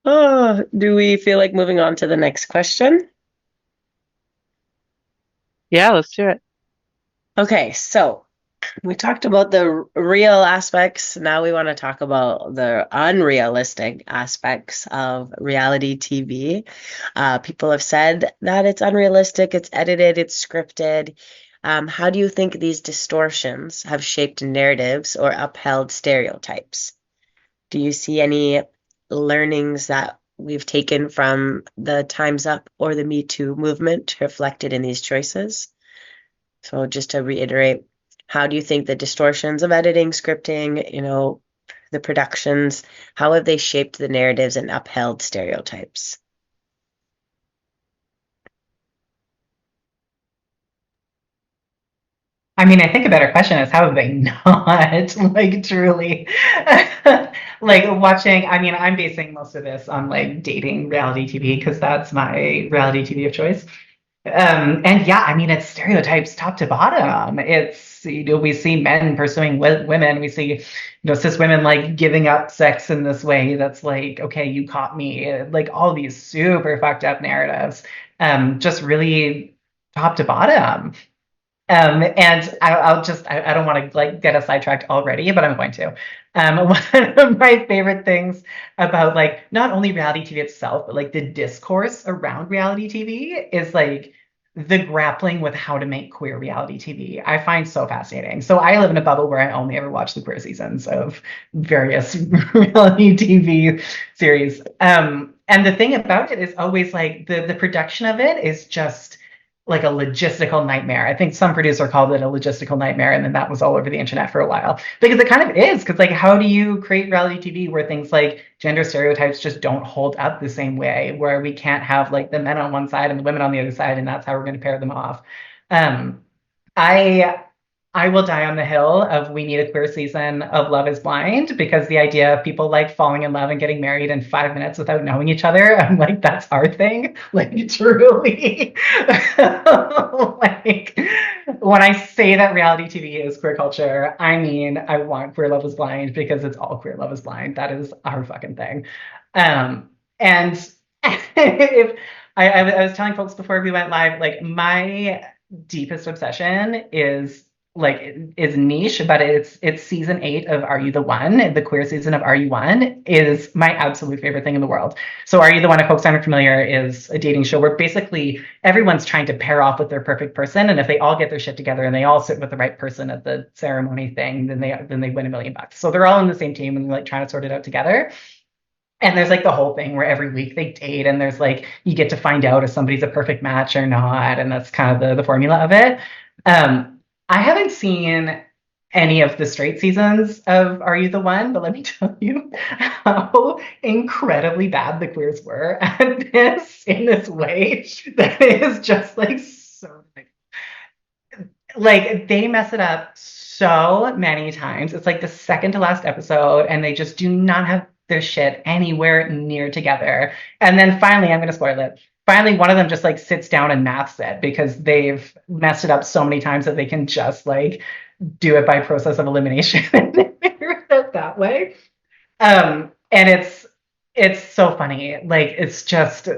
[SPEAKER 1] Oh, do we feel like moving on to the next question?
[SPEAKER 2] Yeah, let's do it.
[SPEAKER 1] Okay, so we talked about the real aspects. Now we want to talk about the unrealistic aspects of reality TV. People have said that it's unrealistic, it's edited, it's scripted. How do you think these distortions have shaped narratives or upheld stereotypes? Do you see any learnings that we've taken from the Time's Up or the Me Too movement reflected in these choices? So just to reiterate, how do you think the distortions of editing, scripting, the productions, how have they shaped the narratives and upheld stereotypes?
[SPEAKER 5] I mean, I think a better question is how have they not? Like, truly. Like, watching, I mean, I'm basing most of this on like dating reality TV because that's my reality TV of choice. And yeah, I mean, it's stereotypes top to bottom. It's, we see men pursuing women. We see, cis women like giving up sex in this way that's like, okay, you caught me. Like all these super fucked up narratives, just really top to bottom. And I don't want to like get us sidetracked already, but I'm going to. One of my favorite things about like not only reality TV itself, but like the discourse around reality TV is like the grappling with how to make queer reality TV. I find so fascinating. So I live in a bubble where I only ever watch the queer seasons of various reality TV series. And the thing about it is always like the production of it is just like a logistical nightmare. I think some producer called it a logistical nightmare, and then that was all over the internet for a while. Because it kind of is, because like how do you create reality TV where things like gender stereotypes just don't hold up the same way, where we can't have like the men on one side and the women on the other side, and that's how we're going to pair them off. Um, I I will die on the hill of we need a queer season of Love is Blind because the idea of people like falling in love and getting married in 5 minutes without knowing each other, I'm like, that's our thing. Like, truly. Like, when I say that reality TV is queer culture, I mean, I want queer Love is Blind because it's all queer Love is Blind. That is our fucking thing. And if I was telling folks before we went live, like, my deepest obsession is is niche, but it's season 8 of Are You the One? The queer season of Are You One is my absolute favorite thing in the world. So Are You the One, if folks aren't familiar, is a dating show where basically everyone's trying to pair off with their perfect person, and if they all get their shit together and they all sit with the right person at the ceremony thing, then they win $1 million. So they're all on the same team and like trying to sort it out together. And there's like the whole thing where every week they date, and there's like you get to find out if somebody's a perfect match or not, and that's kind of the formula of it. I haven't seen any of the straight seasons of Are You the One, but let me tell you how incredibly bad the queers were at this in this way that is just like so like they mess it up so many times. It's like the second to last episode, and they just do not have their shit anywhere near together. And then finally, I'm going to spoil it. Finally, one of them just like sits down and maths it because they've messed it up so many times that they can just like do it by process of elimination and figure it out that way. And it's so funny. Like it's just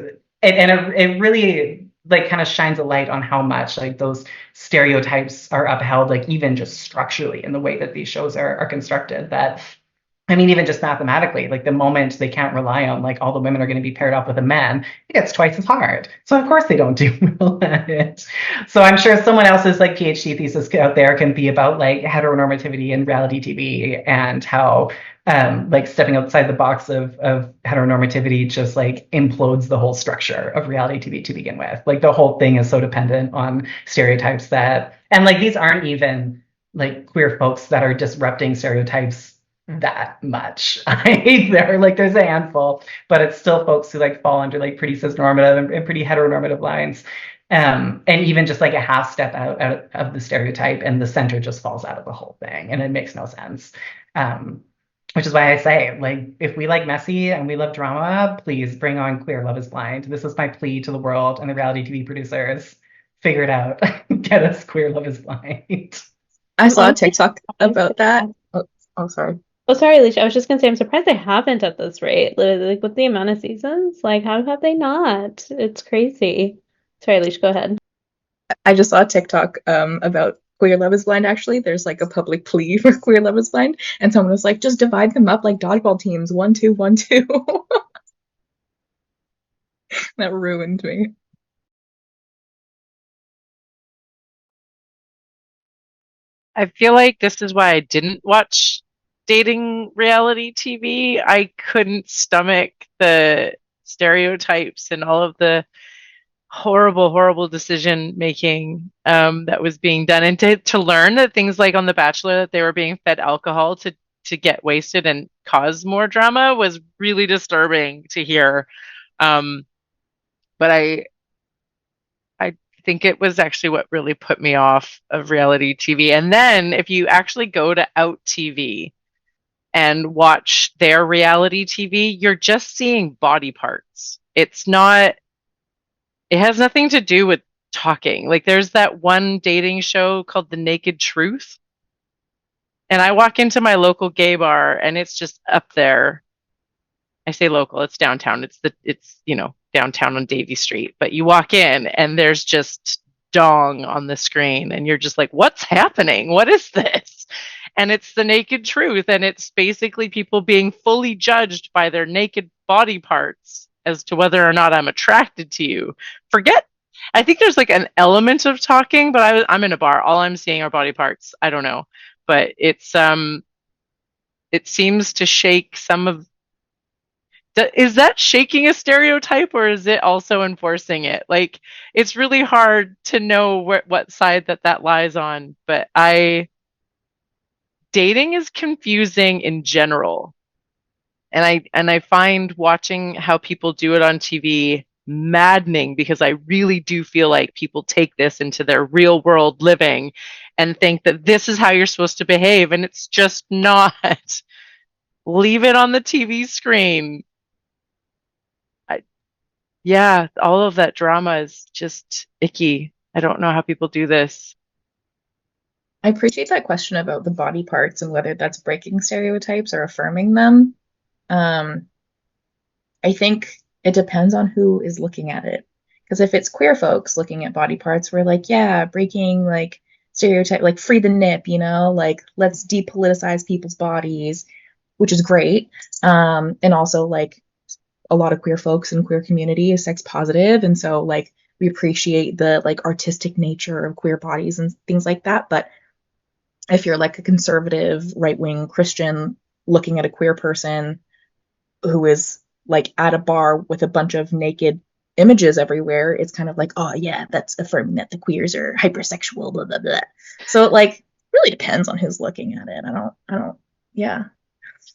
[SPEAKER 5] it really like kind of shines a light on how much like those stereotypes are upheld, like even just structurally in the way that these shows are constructed. That I mean, even just mathematically, like the moment they can't rely on like all the women are going to be paired up with a man, it gets twice as hard. So of course they don't do well at it. So I'm sure someone else's like PhD thesis out there can be about like heteronormativity in reality TV and how like stepping outside the box of heteronormativity just like implodes the whole structure of reality TV to begin with. Like the whole thing is so dependent on stereotypes that, and like these aren't even like queer folks that are disrupting stereotypes that much either. Like there's a handful, but it's still folks who like fall under like pretty cisnormative and pretty heteronormative lines. And even just like a half step out of the stereotype and the center just falls out of the whole thing and it makes no sense. Which is why I say, like, if we like messy and we love drama, please bring on Queer Love is Blind. This is my plea to the world and the reality TV producers. Figure it out. Get us Queer Love is Blind.
[SPEAKER 3] I saw a TikTok about that. Oh, sorry.
[SPEAKER 4] Oh, sorry, Alicia. I was just gonna say I'm surprised they haven't at this rate. Like with the amount of seasons, like how have they not? It's crazy. Sorry, Alicia, go ahead.
[SPEAKER 3] I just saw a TikTok about Queer Love is Blind. Actually, there's like a public plea for Queer Love is Blind, and someone was like, just divide them up like dodgeball teams, 1-2, 1-2. That ruined me.
[SPEAKER 2] I feel like this is why I didn't watch dating reality TV. I couldn't stomach the stereotypes and all of the horrible decision making that was being done, and to learn that things like on The Bachelor that they were being fed alcohol to get wasted and cause more drama was really disturbing to hear. But I think it was actually what really put me off of reality TV. And then if you actually go to Out TV and watch their reality TV, you're just seeing body parts. It has nothing to do with talking. Like there's that one dating show called The Naked Truth. And I walk into my local gay bar and it's just up there. I say local, it's downtown. It's downtown on Davie Street. But you walk in and there's just dong on the screen and you're just like, what's happening? What is this? And it's The Naked Truth. And it's basically people being fully judged by their naked body parts as to whether or not I'm attracted to you. I think there's like an element of talking, but I'm in a bar. All I'm seeing are body parts. I don't know. But it seems to shake some of. Is that shaking a stereotype or is it also enforcing it? Like, it's really hard to know what side that lies on. But dating is confusing in general. And I find watching how people do it on TV maddening because I really do feel like people take this into their real world living and think that this is how you're supposed to behave. And it's just not. Leave it on the TV screen. Yeah, all of that drama is just icky. I don't know how people do this.
[SPEAKER 3] I appreciate that question about the body parts and whether that's breaking stereotypes or affirming them. I think it depends on who is looking at it. Because if it's queer folks looking at body parts, we're like, yeah, breaking like stereotype, like free the nip, you know, like let's depoliticize people's bodies, which is great. And also like a lot of queer folks in queer community is sex positive, and so like we appreciate the like artistic nature of queer bodies and things like that. But if you're like a conservative right-wing Christian looking at a queer person who is like at a bar with a bunch of naked images everywhere, it's kind of like, oh yeah, that's affirming that the queers are hypersexual, blah blah blah. So it like really depends on who's looking at it. I don't yeah.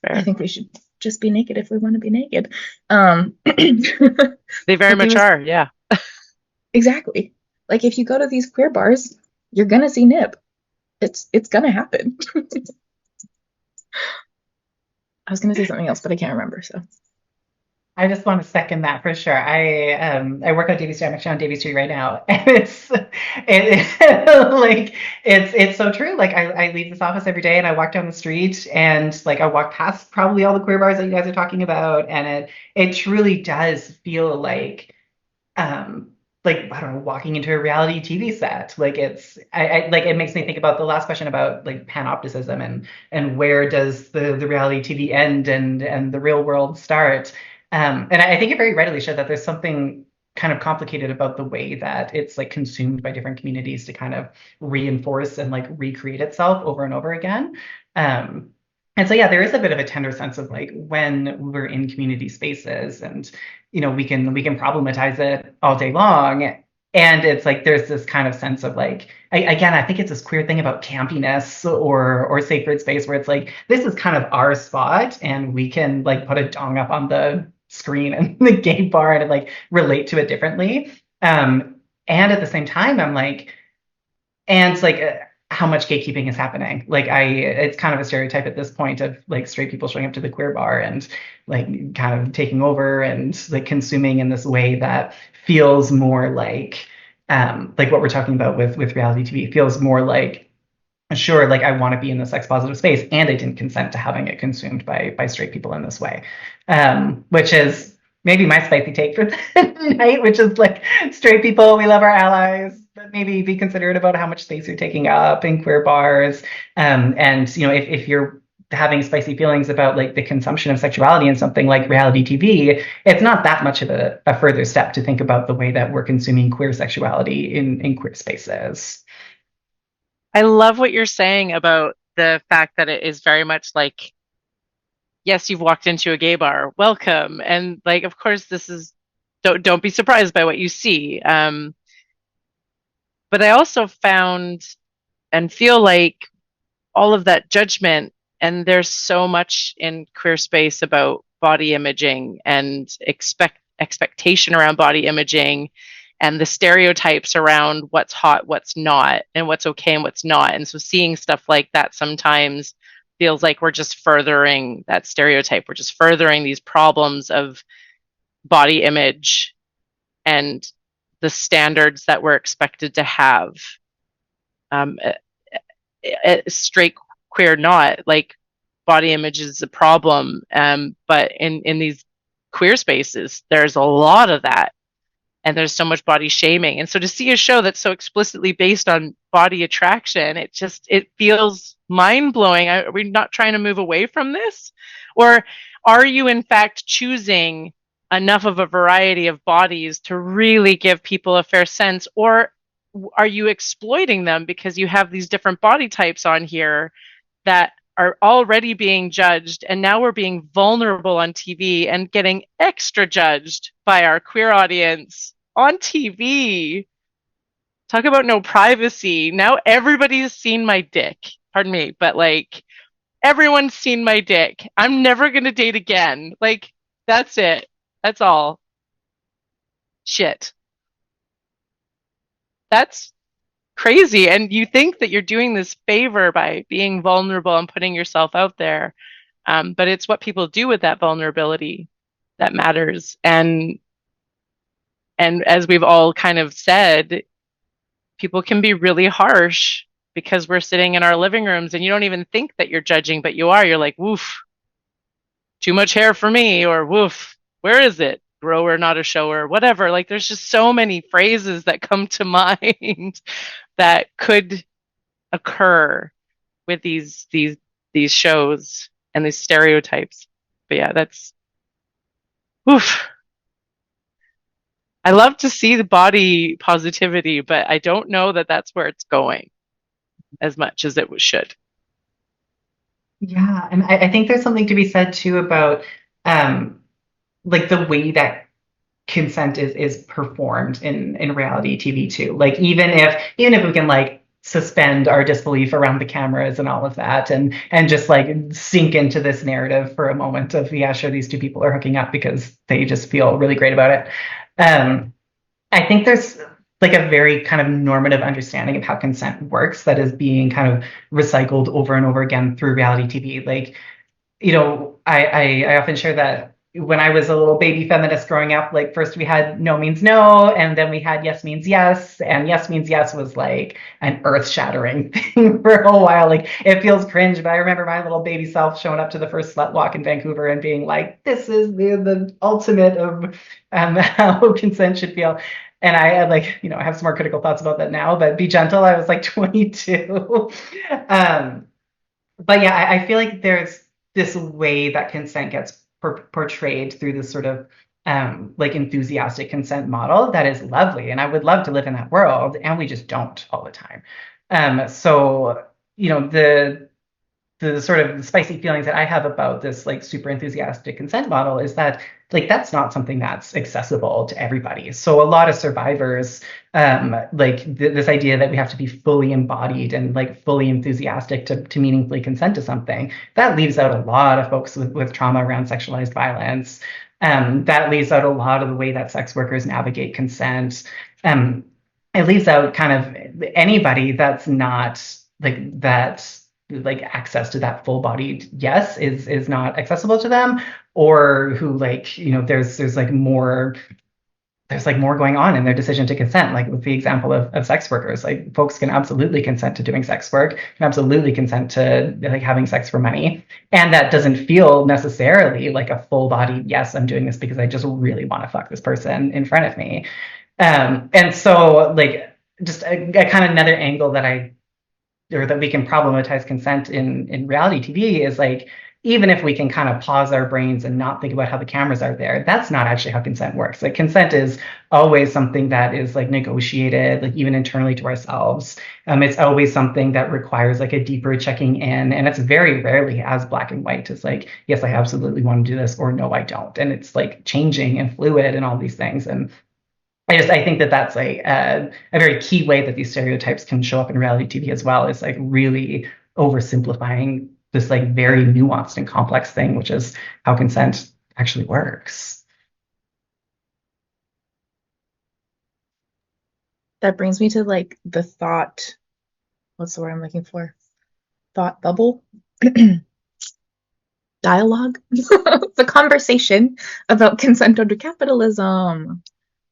[SPEAKER 2] Fair.
[SPEAKER 3] I think we should just be naked if we want to be naked.
[SPEAKER 2] They very much are, yeah.
[SPEAKER 3] Exactly. Like if you go to these queer bars, you're gonna see nip. It's gonna happen. I was gonna say something else, but I can't remember. So
[SPEAKER 5] I just want to second that for sure. I work on Davy Street. I'm actually on Davy Street right now, and it's like it's so true. Like I leave this office every day, and I walk down the street, and like I walk past probably all the queer bars that you guys are talking about, and it truly does feel like I don't know, walking into a reality TV set. Like I like it makes me think about the last question about like panopticism and where does the reality TV end and the real world start. And I think it very readily showed that there's something kind of complicated about the way that it's like consumed by different communities to kind of reinforce and like recreate itself over and over again. And so yeah, there is a bit of a tender sense of like when we're in community spaces and we can problematize it all day long. And it's like there's this kind of sense of like I think it's this queer thing about campiness or sacred space where it's like this is kind of our spot and we can like put a dong up on the screen in the gay bar and like relate to it differently. And at the same time, I'm like, and it's like how much gatekeeping is happening. Like it's kind of a stereotype at this point of like straight people showing up to the queer bar and like kind of taking over and like consuming in this way that feels more like what we're talking about with reality TV. It feels more like, sure, like I want to be in the sex positive space and I didn't consent to having it consumed by straight people in this way, which is maybe my spicy take for the night, which is like straight people, we love our allies, but maybe be considerate about how much space you're taking up in queer bars. And if you're having spicy feelings about like the consumption of sexuality in something like reality TV, it's not that much of a further step to think about the way that we're consuming queer sexuality in queer spaces.
[SPEAKER 2] I love what you're saying about the fact that it is very much like, yes, you've walked into a gay bar, welcome. And like, of course, this is, don't be surprised by what you see. But I also found and feel like all of that judgment, and there's so much in queer space about body imaging and expectation around body imaging and the stereotypes around what's hot, what's not, and what's okay and what's not. And so seeing stuff like that sometimes feels like we're just furthering that stereotype. We're just furthering these problems of body image and the standards that we're expected to have. Straight, queer, not, like body image is a problem. But in these queer spaces, there's a lot of that. And there's so much body shaming. And so to see a show that's so explicitly based on body attraction, it feels mind-blowing. Are we not trying to move away from this? Or are you in fact choosing enough of a variety of bodies to really give people a fair sense? Or are you exploiting them because you have these different body types on here that are already being judged, and now we're being vulnerable on TV and getting extra judged by our queer audience on TV? Talk about no privacy. Now everybody's seen my dick. Pardon me, but like everyone's seen my dick. I'm never going to date again. Like that's it. That's all. Shit. That's crazy. And you think that you're doing this favor by being vulnerable and putting yourself out there. But it's what people do with that vulnerability that matters. And as we've all kind of said, people can be really harsh because we're sitting in our living rooms and you don't even think that you're judging, but you are. You're like, woof, too much hair for me, or woof, where is it? Grower, not a shower, whatever. Like there's just so many phrases that come to mind that could occur with these shows and these stereotypes. But yeah, that's oof. I love to see the body positivity, but I don't know that that's where it's going as much as it should.
[SPEAKER 5] Yeah, and I think there's something to be said too about like the way that consent is performed in reality TV too. Like even if we can like suspend our disbelief around the cameras and all of that and just like sink into this narrative for a moment of, yeah, sure, these two people are hooking up because they just feel really great about it. I think there's like a very kind of normative understanding of how consent works that is being kind of recycled over and over again through reality TV. Like, you know, I often share that when I was a little baby feminist growing up, like first we had no means no, and then we had yes means yes, and yes means yes was like an earth-shattering thing for a while. Like it feels cringe, but I remember my little baby self showing up to the first slut walk in Vancouver and being like, "This is the ultimate of how consent should feel." And I had like, you know, I have some more critical thoughts about that now, but be gentle. I was like 22. But yeah, I feel like there's this way that consent gets portrayed through this sort of like enthusiastic consent model that is lovely, and I would love to live in that world, and we just don't all the time. So you know, the sort of spicy feelings that I have about this like super enthusiastic consent model is that like that's not something that's accessible to everybody. So a lot of survivors like this idea that we have to be fully embodied and like fully enthusiastic to meaningfully consent to something, that leaves out a lot of folks with trauma around sexualized violence. That leaves out a lot of the way that sex workers navigate consent. It leaves out kind of anybody that's not like access to that full-bodied yes is not accessible to them, or who like, you know, there's like more going on in their decision to consent, like with the example of sex workers. Like folks can absolutely consent to doing sex work, can absolutely consent to like having sex for money, and that doesn't feel necessarily like a full-bodied yes, I'm doing this because I just really want to fuck this person in front of me. And so like just a kind of another angle that we can problematize consent in reality TV is like, even if we can kind of pause our brains and not think about how the cameras are there, that's not actually how consent works. Like consent is always something that is like negotiated, like even internally to ourselves. It's always something that requires like a deeper checking in, and it's very rarely as black and white as like, yes, I absolutely want to do this, or no, I don't. And it's like changing and fluid and all these things. And I think that that's a very key way that these stereotypes can show up in reality TV as well, is like really oversimplifying this like very nuanced and complex thing, which is how consent actually works.
[SPEAKER 3] That brings me to like the thought, what's the word I'm looking for? Thought bubble? Dialogue? The conversation about consent under capitalism.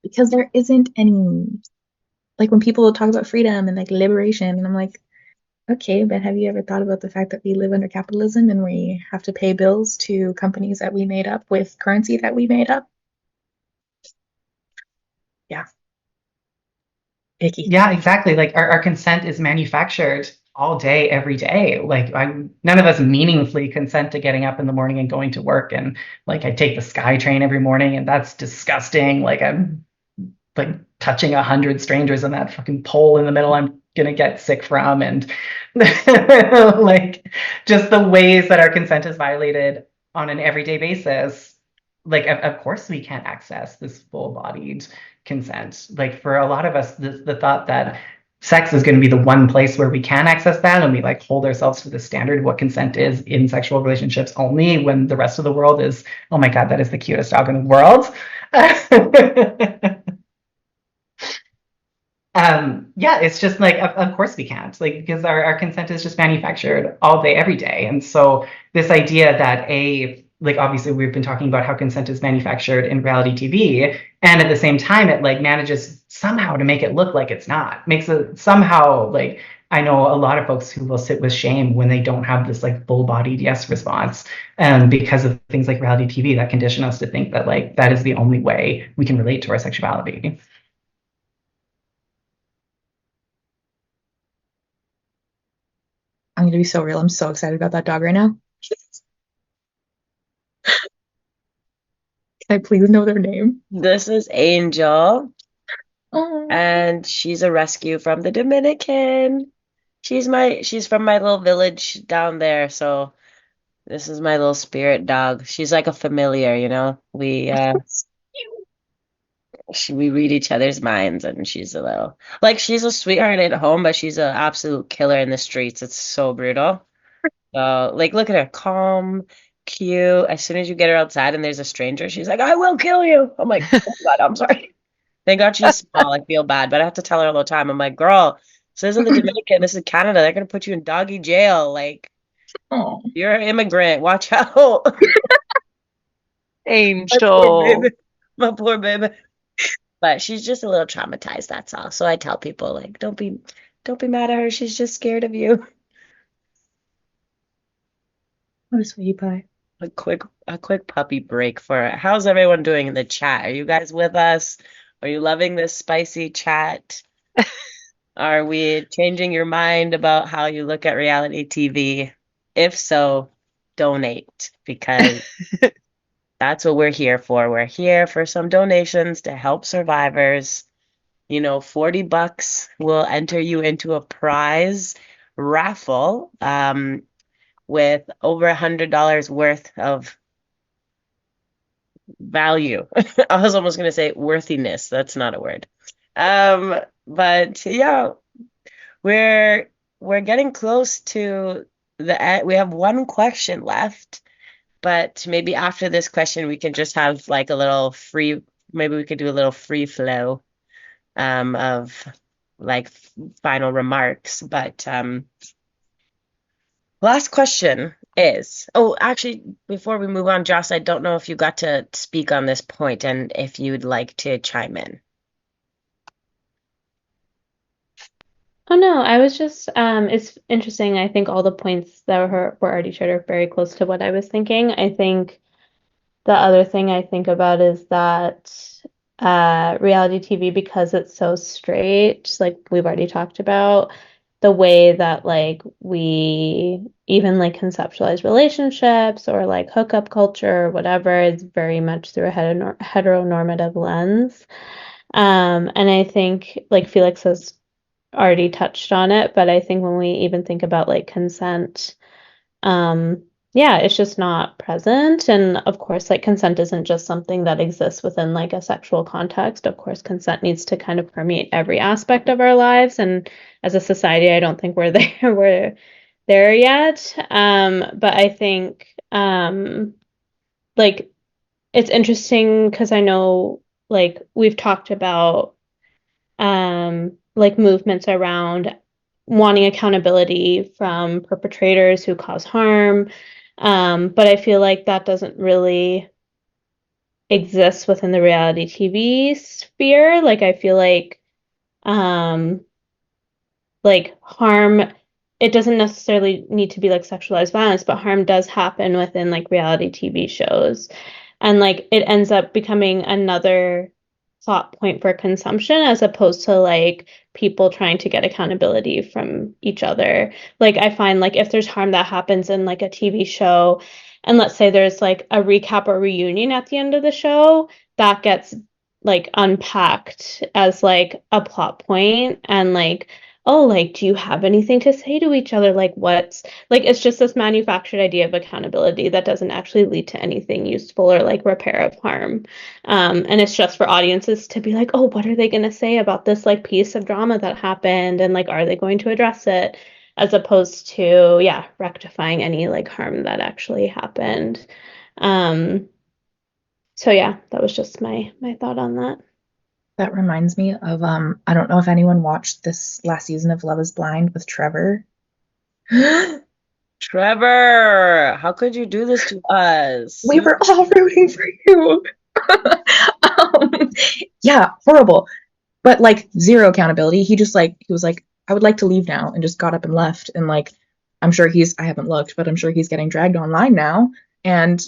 [SPEAKER 3] Because there isn't any. Like when people talk about freedom and like liberation, and I'm like, okay, but have you ever thought about the fact that we live under capitalism and we have to pay bills to companies that we made up with currency that we made up? Yeah. Icky.
[SPEAKER 5] Yeah, exactly. Like our consent is manufactured all day, every day. Like none of us meaningfully consent to getting up in the morning and going to work. And like I take the Sky Train every morning, and that's disgusting. Like I'm like touching 100 strangers on that fucking pole in the middle, I'm gonna get sick from. And like just the ways that our consent is violated on an everyday basis. Like of course we can't access this full-bodied consent. Like for a lot of us, the thought that sex is going to be the one place where we can access that, and we like hold ourselves to the standard of what consent is in sexual relationships only, when the rest of the world is, oh my god, that is the cutest dog in the world. Yeah, it's just like, of course we can't, like, because our consent is just manufactured all day, every day. And so this idea that like obviously we've been talking about how consent is manufactured in reality TV, and at the same time it like manages somehow to make it look like it's not, makes it somehow like, I know a lot of folks who will sit with shame when they don't have this like full-bodied yes response, because of things like reality TV that condition us to think that like that is the only way we can relate to our sexuality.
[SPEAKER 3] I'm gonna be so real. I'm so excited about that dog right now. Can I please know their name?
[SPEAKER 1] This is Angel,
[SPEAKER 3] Oh,
[SPEAKER 1] and she's a rescue from the Dominican. She's from my little village down there, so this is my little spirit dog. She's like a familiar, you know. We read each other's minds, and she's a little like she's a sweetheart at home, but she's an absolute killer in the streets. It's so brutal. So like look at her, calm, cute. As soon as you get her outside and there's a stranger, she's like, I will kill you. I'm like, oh God, I'm sorry. Thank God she's small. I feel bad, but I have to tell her all the time. I'm like, girl, this isn't the Dominican, this is Canada. They're gonna put you in doggy jail. Like,
[SPEAKER 3] oh.
[SPEAKER 1] you're an immigrant. Watch out. My poor
[SPEAKER 2] Angel.
[SPEAKER 1] baby. My poor baby. But she's just a little traumatized, that's all. So I tell people, like, don't be mad at her. She's just scared of you.
[SPEAKER 3] What a sweetie pie.
[SPEAKER 1] A quick puppy break for it. How's everyone doing in the chat? Are you guys with us? Are you loving this spicy chat? Are we changing your mind about how you look at reality TV? If so, donate because that's what we're here for. We're here for some donations to help survivors. You know, $40 will enter you into a prize raffle with over $100 worth of value. I was almost going to say worthiness. That's not a word. But yeah, we're getting close to the end. We have one question left, but maybe after this question we can just have like a little free, maybe we could do a little free flow of like final remarks. But last question is, oh, actually, before we move on, Joss, I don't know if you got to speak on this point and if you'd like to chime in.
[SPEAKER 4] Oh no, I was just it's interesting. I think all the points that were already shared are very close to what I was thinking. I think the other thing I think about is that reality TV, because it's so straight, like we've already talked about, the way that like we even like conceptualize relationships or like hookup culture or whatever is very much through a heteronormative lens. And I think like Felix has already touched on it, but I think when we even think about like consent, yeah, it's just not present. And of course, like consent isn't just something that exists within like a sexual context. Of course, consent needs to kind of permeate every aspect of our lives. And as a society, I don't think we're there, we're there yet. But I think like it's interesting because I know like we've talked about like movements around wanting accountability from perpetrators who cause harm. But I feel like that doesn't really exist within the reality TV sphere. Like I feel like harm, it doesn't necessarily need to be like sexualized violence, but harm does happen within like reality TV shows. And like it ends up becoming another plot point for consumption as opposed to like people trying to get accountability from each other. Like I find like if there's harm that happens in like a TV show, and let's say there's like a recap or reunion at the end of the show, that gets like unpacked as like a plot point and like oh, like, do you have anything to say to each other? Like, what's like, it's just this manufactured idea of accountability that doesn't actually lead to anything useful or like repair of harm. And it's just for audiences to be like, oh, what are they going to say about this like piece of drama that happened? And like, are they going to address it? As opposed to, yeah, rectifying any like harm that actually happened. Um, so yeah, that was just my thought on that.
[SPEAKER 3] That reminds me of I don't know if anyone watched this last season of Love is Blind with Trevor.
[SPEAKER 1] Trevor, how could you do this to us?
[SPEAKER 3] We were all rooting for you. Yeah, horrible. But like zero accountability. He just like he was like, I would like to leave now, and just got up and left. And like I'm sure I haven't looked, but I'm sure he's getting dragged online now. And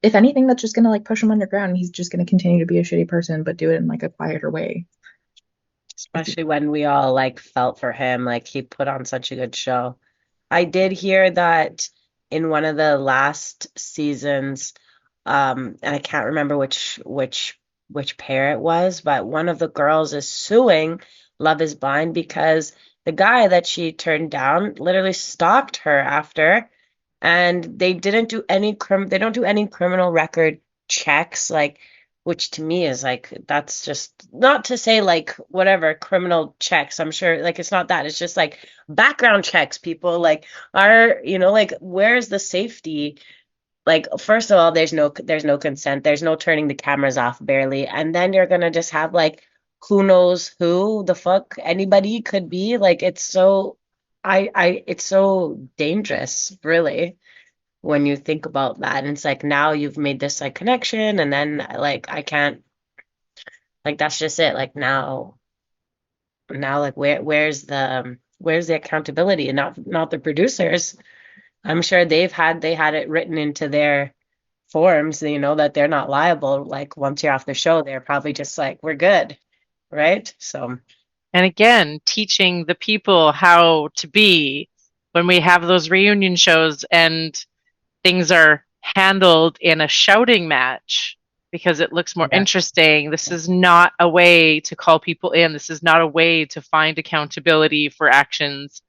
[SPEAKER 3] if anything, that's just gonna like push him underground, and he's just gonna continue to be a shitty person, but do it in like a quieter way.
[SPEAKER 1] Especially when we all like felt for him, like he put on such a good show. I did hear that in one of the last seasons, and I can't remember which pair it was, but one of the girls is suing Love is Blind because the guy that she turned down literally stalked her after, and they don't do any criminal record checks, like, which to me is like, that's just not to say like whatever criminal checks. I'm sure like it's not that. It's just like background checks, people like are, like where's the safety? Like, first of all, there's no consent, there's no turning the cameras off barely, and then you're gonna just have like who knows who the fuck anybody could be. Like it's so it's so dangerous, really, when you think about that. And it's like now you've made this like connection, and then like I can't, like that's just it. Like now like where's the accountability? And not the producers. I'm sure they had it written into their forms, that they're not liable. Like once you're off the show, they're probably just like, we're good, right? So
[SPEAKER 2] And again, teaching the people how to be when we have those reunion shows and things are handled in a shouting match because it looks more
[SPEAKER 1] yeah,
[SPEAKER 2] interesting. This is not a way to call people in. This is not a way to find accountability for actions.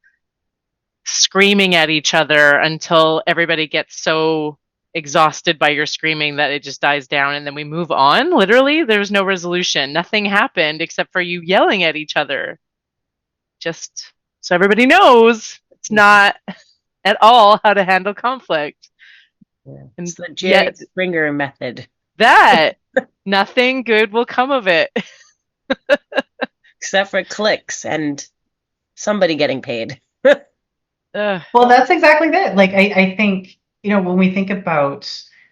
[SPEAKER 2] Screaming at each other until everybody gets so exhausted by your screaming that it just dies down and then we move on. Literally, there's no resolution. Nothing happened except for you yelling at each other. Just so everybody knows, it's not at all how to handle conflict.
[SPEAKER 1] yeah.
[SPEAKER 2] And
[SPEAKER 1] It's the Jerry
[SPEAKER 2] yet
[SPEAKER 1] Springer method,
[SPEAKER 2] that nothing good will come of it.
[SPEAKER 1] except for clicks and somebody getting paid.
[SPEAKER 2] Ugh.
[SPEAKER 5] Well, that's exactly it. Like I think, when we think about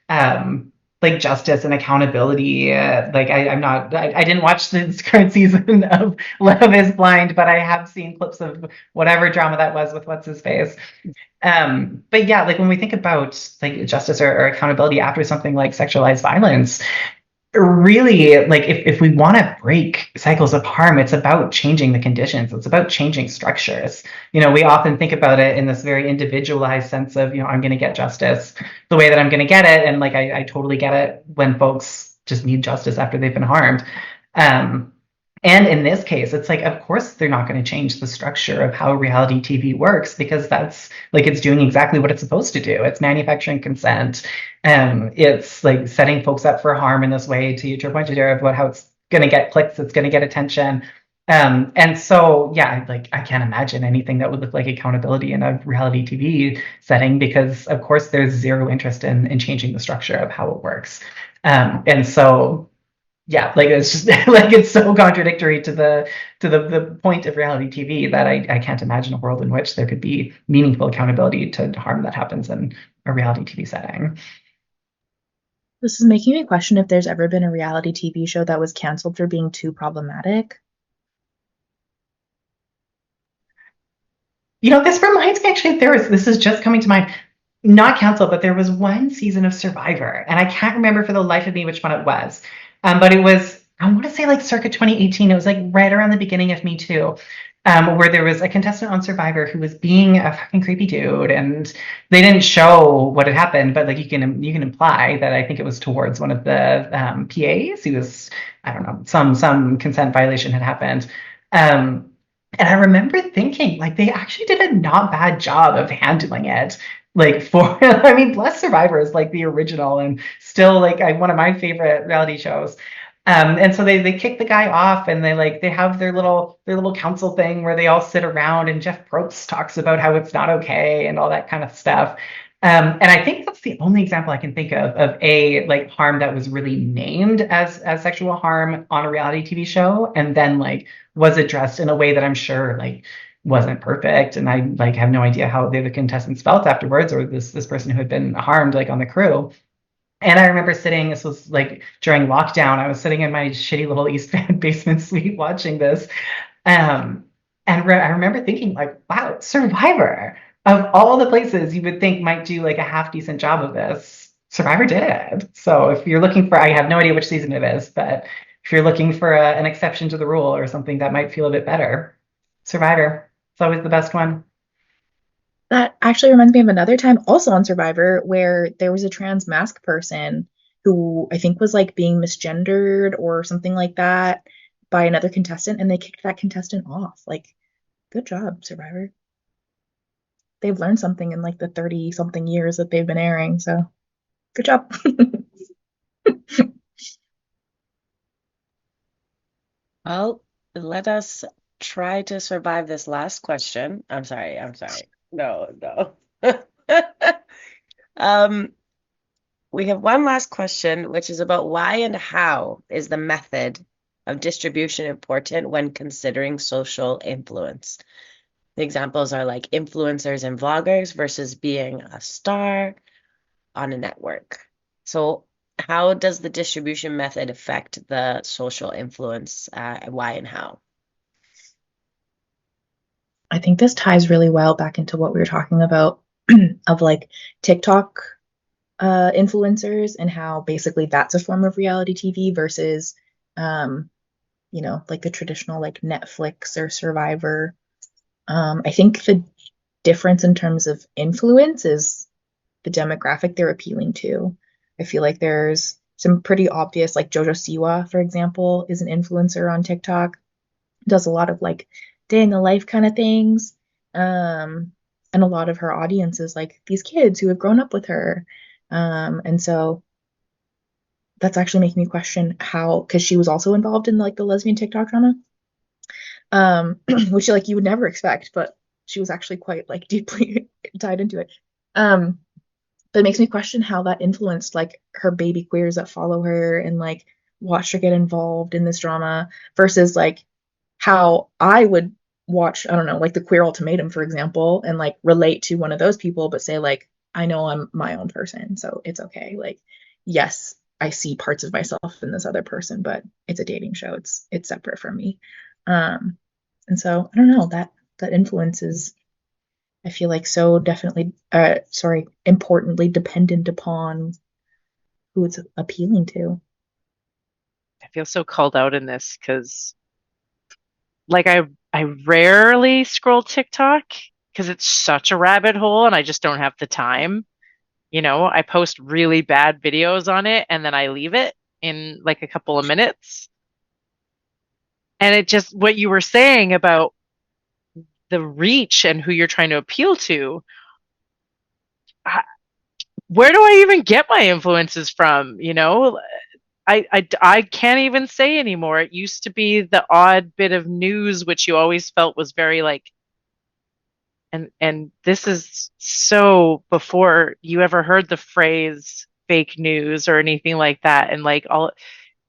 [SPEAKER 5] like justice and accountability, like I didn't watch this current season of Love is Blind, but I have seen clips of whatever drama that was with what's his face. But yeah, like when we think about like justice or accountability after something like sexualized violence, really, like if we want to break cycles of harm, it's about changing the conditions, it's about changing structures. We often think about it in this very individualized sense of, I'm going to get justice the way that I'm going to get it, and like I totally get it when folks just need justice after they've been harmed. And in this case, it's like, of course, they're not going to change the structure of how reality TV works, because that's like it's doing exactly what it's supposed to do. It's manufacturing consent. It's like setting folks up for harm in this way, to your point, Jared, about how it's going to get clicks, it's going to get attention. And so, yeah, like I can't imagine anything that would look like accountability in a reality TV setting, because of course there's zero interest in changing the structure of how it works. And so, yeah, like it's just like it's so contradictory to the point of reality TV that I can't imagine a world in which there could be meaningful accountability to harm that happens in a reality TV setting.
[SPEAKER 3] This is making me question if there's ever been a reality TV show that was canceled for being too problematic.
[SPEAKER 5] This reminds me, actually, this is just coming to mind, not canceled, but there was one season of Survivor, and I can't remember for the life of me which one it was. But it was, I want to say like circa 2018. It was like right around the beginning of Me Too, where there was a contestant on Survivor who was being a fucking creepy dude, and they didn't show what had happened, but like you can imply that I think it was towards one of the PAs who was, I don't know, some consent violation had happened. And I remember thinking, like, they actually did a not bad job of handling it. Like, I mean, bless Survivor is like the original and still like one of my favorite reality shows. And so they kick the guy off, and they have their little council thing where they all sit around, and Jeff Probst talks about how it's not okay and all that kind of stuff. And I think that's the only example I can think of a like harm that was really named as sexual harm on a reality TV show, and then like was addressed in a way that I'm sure like wasn't perfect. And I like have no idea how the other contestants felt afterwards, or this person who had been harmed like on the crew. And I remember sitting, this was like during lockdown, I was sitting in my shitty little East Van basement suite watching this. Um, I remember thinking, like, wow, Survivor, of all the places you would think might do like a half decent job of this, Survivor did. So if you're looking for, I have no idea which season it is, but if you're looking for an exception to the rule or something that might feel a bit better, Survivor, it's always the best one.
[SPEAKER 3] That actually reminds me of another time, also on Survivor, where there was a trans mask person who I think was like being misgendered or something like that by another contestant, and they kicked that contestant off. Like, good job, Survivor. They've learned something in like the 30 something years that they've been airing, so good job.
[SPEAKER 1] Well, let us try to survive this last question. I'm sorry. No, no. Um, we have one last question, which is about why and how is the method of distribution important when considering social influence? The examples are like influencers and vloggers versus being a star on a network. So, how does the distribution method affect the social influence, why and how?
[SPEAKER 3] I think this ties really well back into what we were talking about of like TikTok influencers and how basically that's a form of reality TV versus, um, like the traditional like Netflix or Survivor. I think the difference in terms of influence is the demographic they're appealing to. I feel like there's some pretty obvious, like Jojo Siwa, for example, is an influencer on TikTok, does a lot of like day in the life kind of things. And a lot of her audience is like these kids who have grown up with her. And so that's actually making me question how, because she was also involved in like the lesbian TikTok drama, which like you would never expect, but she was actually quite like deeply tied into it. But it makes me question how that influenced like her baby queers that follow her and like watch her get involved in this drama versus like how I would watch, I don't know, like the Queer Ultimatum, for example, and like relate to one of those people, but say like, I know I'm my own person, so it's okay. Like, yes, I see parts of myself in this other person, but it's a dating show. It's separate from me. And so I don't know, that influence is, I feel like, so definitely importantly dependent upon who it's appealing to.
[SPEAKER 2] I feel so called out in this because like I rarely scroll TikTok because it's such a rabbit hole and I just don't have the time. I post really bad videos on it and then I leave it in like a couple of minutes. And it just what you were saying about the reach and who you're trying to appeal to. Where do I even get my influences from? I can't even say anymore. It used to be the odd bit of news which you always felt was very like and this is so before you ever heard the phrase fake news or anything like that and like all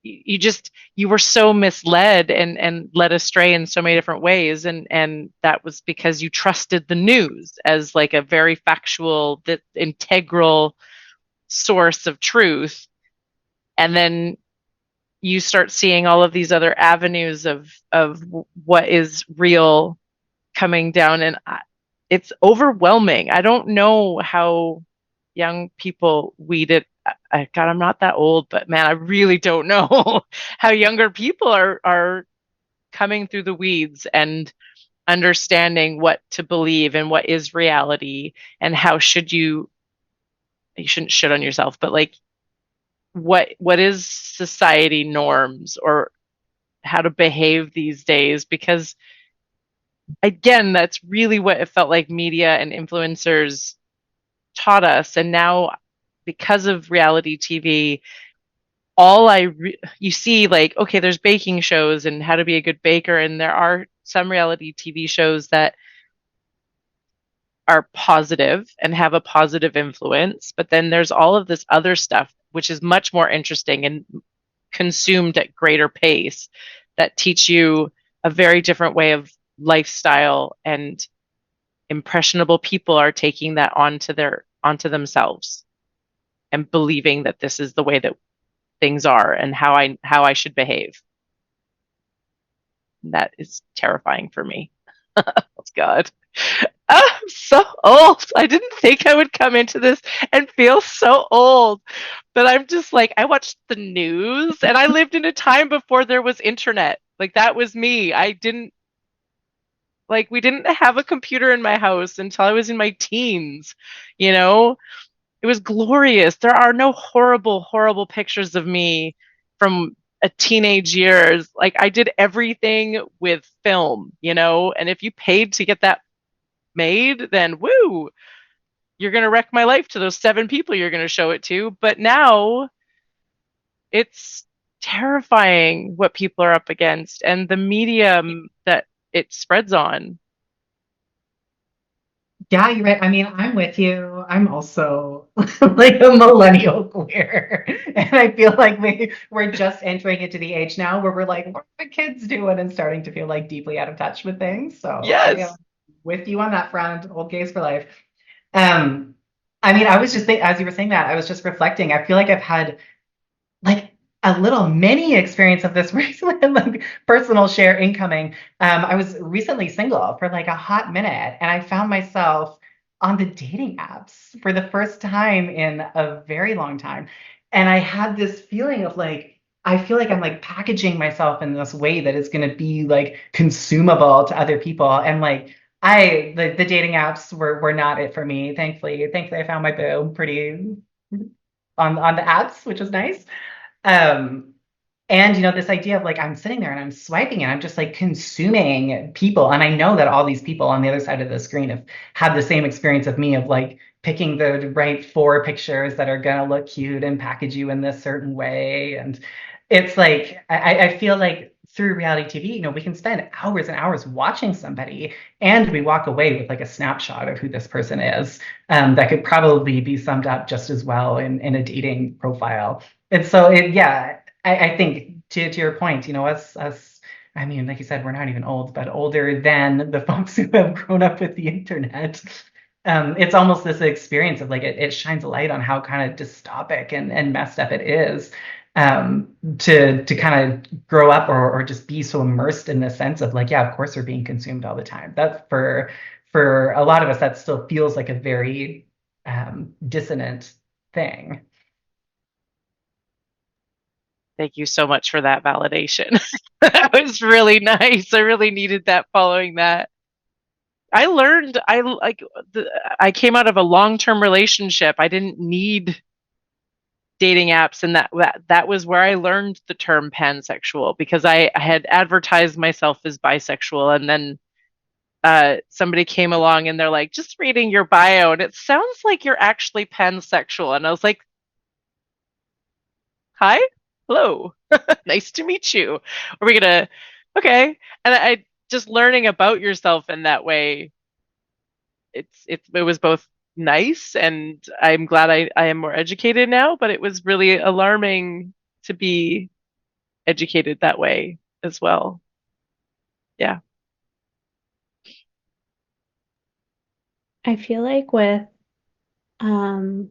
[SPEAKER 2] you were so misled and led astray in so many different ways and that was because you trusted the news as like a very factual integral source of truth and then you start seeing all of these other avenues of what is real coming down and it's overwhelming. I don't know how young people weed it. God, I'm not that old, but man, I really don't know how younger people are coming through the weeds and understanding what to believe and what is reality and how should you shouldn't shit on yourself, but like what is society norms or how to behave these days because again that's really what it felt like media and influencers taught us and now because of reality TV you see like okay there's baking shows and how to be a good baker and there are some reality TV shows that are positive and have a positive influence but then there's all of this other stuff which is much more interesting and consumed at greater pace that teach you a very different way of lifestyle and impressionable people are taking that onto themselves and believing that this is the way that things are and how I should behave. That is terrifying for me. Oh God. I'm so old. I didn't think I would come into this and feel so old. But I'm just like, I watched the news and I lived in a time before there was internet. Like that was me. Like, we didn't have a computer in my house until I was in my teens, you know? It was glorious. There are no horrible, horrible pictures of me from a teenage years. Like, I did everything with film, and if you paid to get that made, then woo, you're going to wreck my life to those 7 people you're going to show it to. But now it's terrifying what people are up against and the medium that it spreads on.
[SPEAKER 5] Yeah, you're right. I mean, I'm with you. I'm also like a millennial queer. And I feel like we're just entering into the age now where we're like, what are the kids doing? And starting to feel like deeply out of touch with things. So I am
[SPEAKER 2] Yes.
[SPEAKER 5] with you on that front. Old gays for life. Um, I mean, I was just as you were saying that, I was just reflecting. I feel like I've had like a little mini experience of this recently, like personal share incoming. I was recently single for like a hot minute, and I found myself on the dating apps for the first time in a very long time. And I had this feeling of like, I feel like I'm like packaging myself in this way that is going to be like consumable to other people. And like, the dating apps were not it for me. Thankfully, I found my boo pretty on the apps, which was nice. Um, and this idea of like I'm sitting there and I'm swiping and I'm just like consuming people. And I know that all these people on the other side of the screen have had the same experience of me of like picking the right 4 pictures that are gonna look cute and package you in this certain way. And it's like I feel like through reality TV, we can spend hours and hours watching somebody and we walk away with like a snapshot of who this person is, that could probably be summed up just as well in a dating profile. And so yeah, I think to your point, us, I mean, like you said, we're not even old, but older than the folks who have grown up with the internet. It's almost this experience of like it shines a light on how kind of dystopic and messed up it is, to kind of grow up or just be so immersed in this sense of like, yeah, of course we're being consumed all the time. That for a lot of us, that still feels like a very dissonant thing.
[SPEAKER 2] Thank you so much for that validation. That was really nice. I really needed that following that. I learned I came out of a long-term relationship. I didn't need dating apps, and that was where I learned the term pansexual, because I had advertised myself as bisexual, and then somebody came along and they're like, just reading your bio and it sounds like you're actually pansexual. And I was like, hi, hello, nice to meet you. Are we gonna, okay. And I just learning about yourself in that way, it was both nice, and I'm glad I am more educated now, but it was really alarming to be educated that way as well. Yeah.
[SPEAKER 4] I feel like with um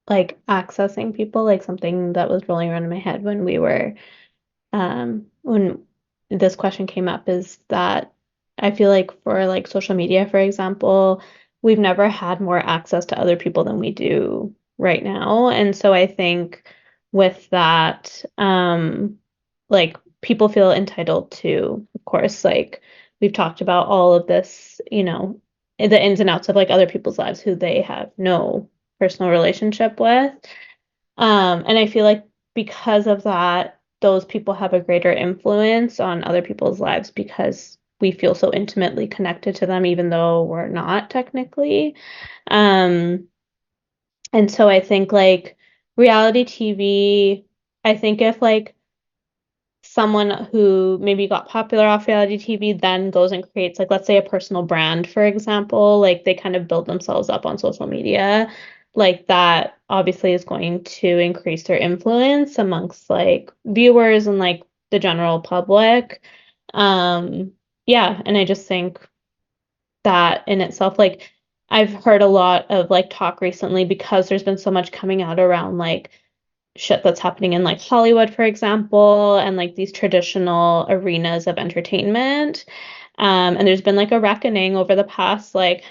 [SPEAKER 4] like accessing people, like something that was rolling around in my head when this question came up is that I feel like for like social media, for example, we've never had more access to other people than we do right now. And so I think with that, like people feel entitled to, of course, like we've talked about all of this, the ins and outs of like other people's lives who they have no personal relationship with. And I feel like because of that, those people have a greater influence on other people's lives because we feel so intimately connected to them, even though we're not technically. Um, and so I think like reality TV, I think if like someone who maybe got popular off reality TV then goes and creates like let's say a personal brand, for example, like they kind of build themselves up on social media, like that obviously is going to increase their influence amongst like viewers and like the general public. Yeah, and I just think that in itself, like I've heard a lot of like talk recently because there's been so much coming out around like shit that's happening in like Hollywood, for example, and like these traditional arenas of entertainment. And there's been like a reckoning over the past like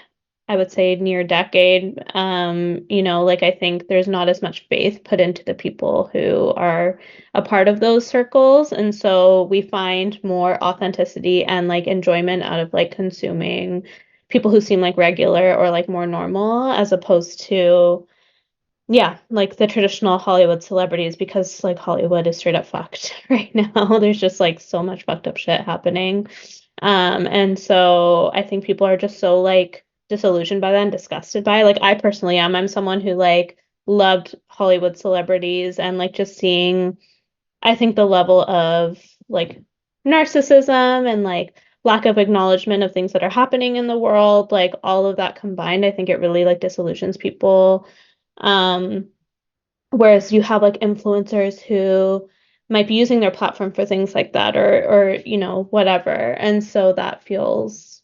[SPEAKER 4] I would say near decade, like I think there's not as much faith put into the people who are a part of those circles. And so we find more authenticity and like enjoyment out of like consuming people who seem like regular or like more normal as opposed to, yeah, like the traditional Hollywood celebrities because like Hollywood is straight up fucked right now. There's just like so much fucked up shit happening. And so I think people are just so like disillusioned by that and disgusted by it. Like I personally am. I'm someone who like loved Hollywood celebrities and like just seeing, I think the level of like narcissism and like lack of acknowledgement of things that are happening in the world, like all of that combined, I think it really like disillusions people. Um, Whereas you have like influencers who might be using their platform for things like that or whatever. And so that feels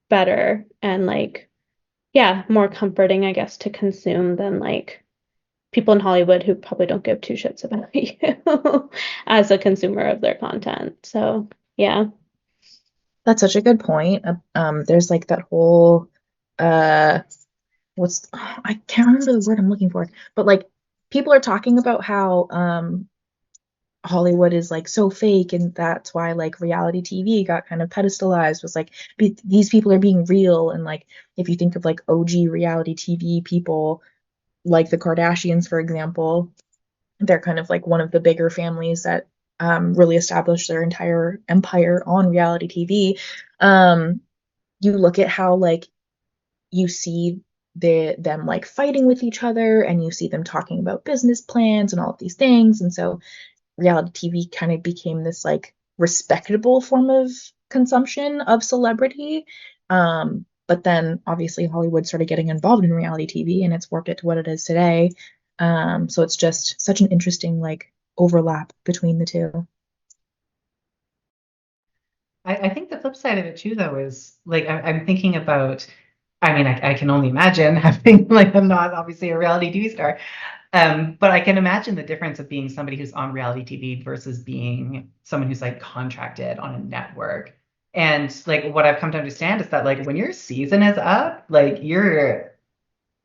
[SPEAKER 4] better and like yeah, more comforting, I guess, to consume than like people in Hollywood who probably don't give two shits about you as a consumer of their content. So, yeah.
[SPEAKER 3] That's such a good point. There's like that whole I can't remember the word I'm looking for, but like people are talking about how Hollywood is like so fake, and that's why like reality TV got kind of pedestalized. Was like these people are being real, and like if you think of like OG reality TV people, like the Kardashians, for example, they're kind of like one of the bigger families that really established their entire empire on reality TV. You look at how like you see them like fighting with each other, and you see them talking about business plans and all of these things, and so reality TV kind of became this like respectable form of consumption of celebrity. But then obviously Hollywood started getting involved in reality TV, and it's warped it to what it is today. So it's just such an interesting like overlap between the two.
[SPEAKER 5] I think the flip side of it too, though, is like I'm thinking about. I mean, I can only imagine having like I'm not obviously a reality TV star, but I can imagine the difference of being somebody who's on reality TV versus being someone who's like contracted on a network. And like what I've come to understand is that like when your season is up, like you're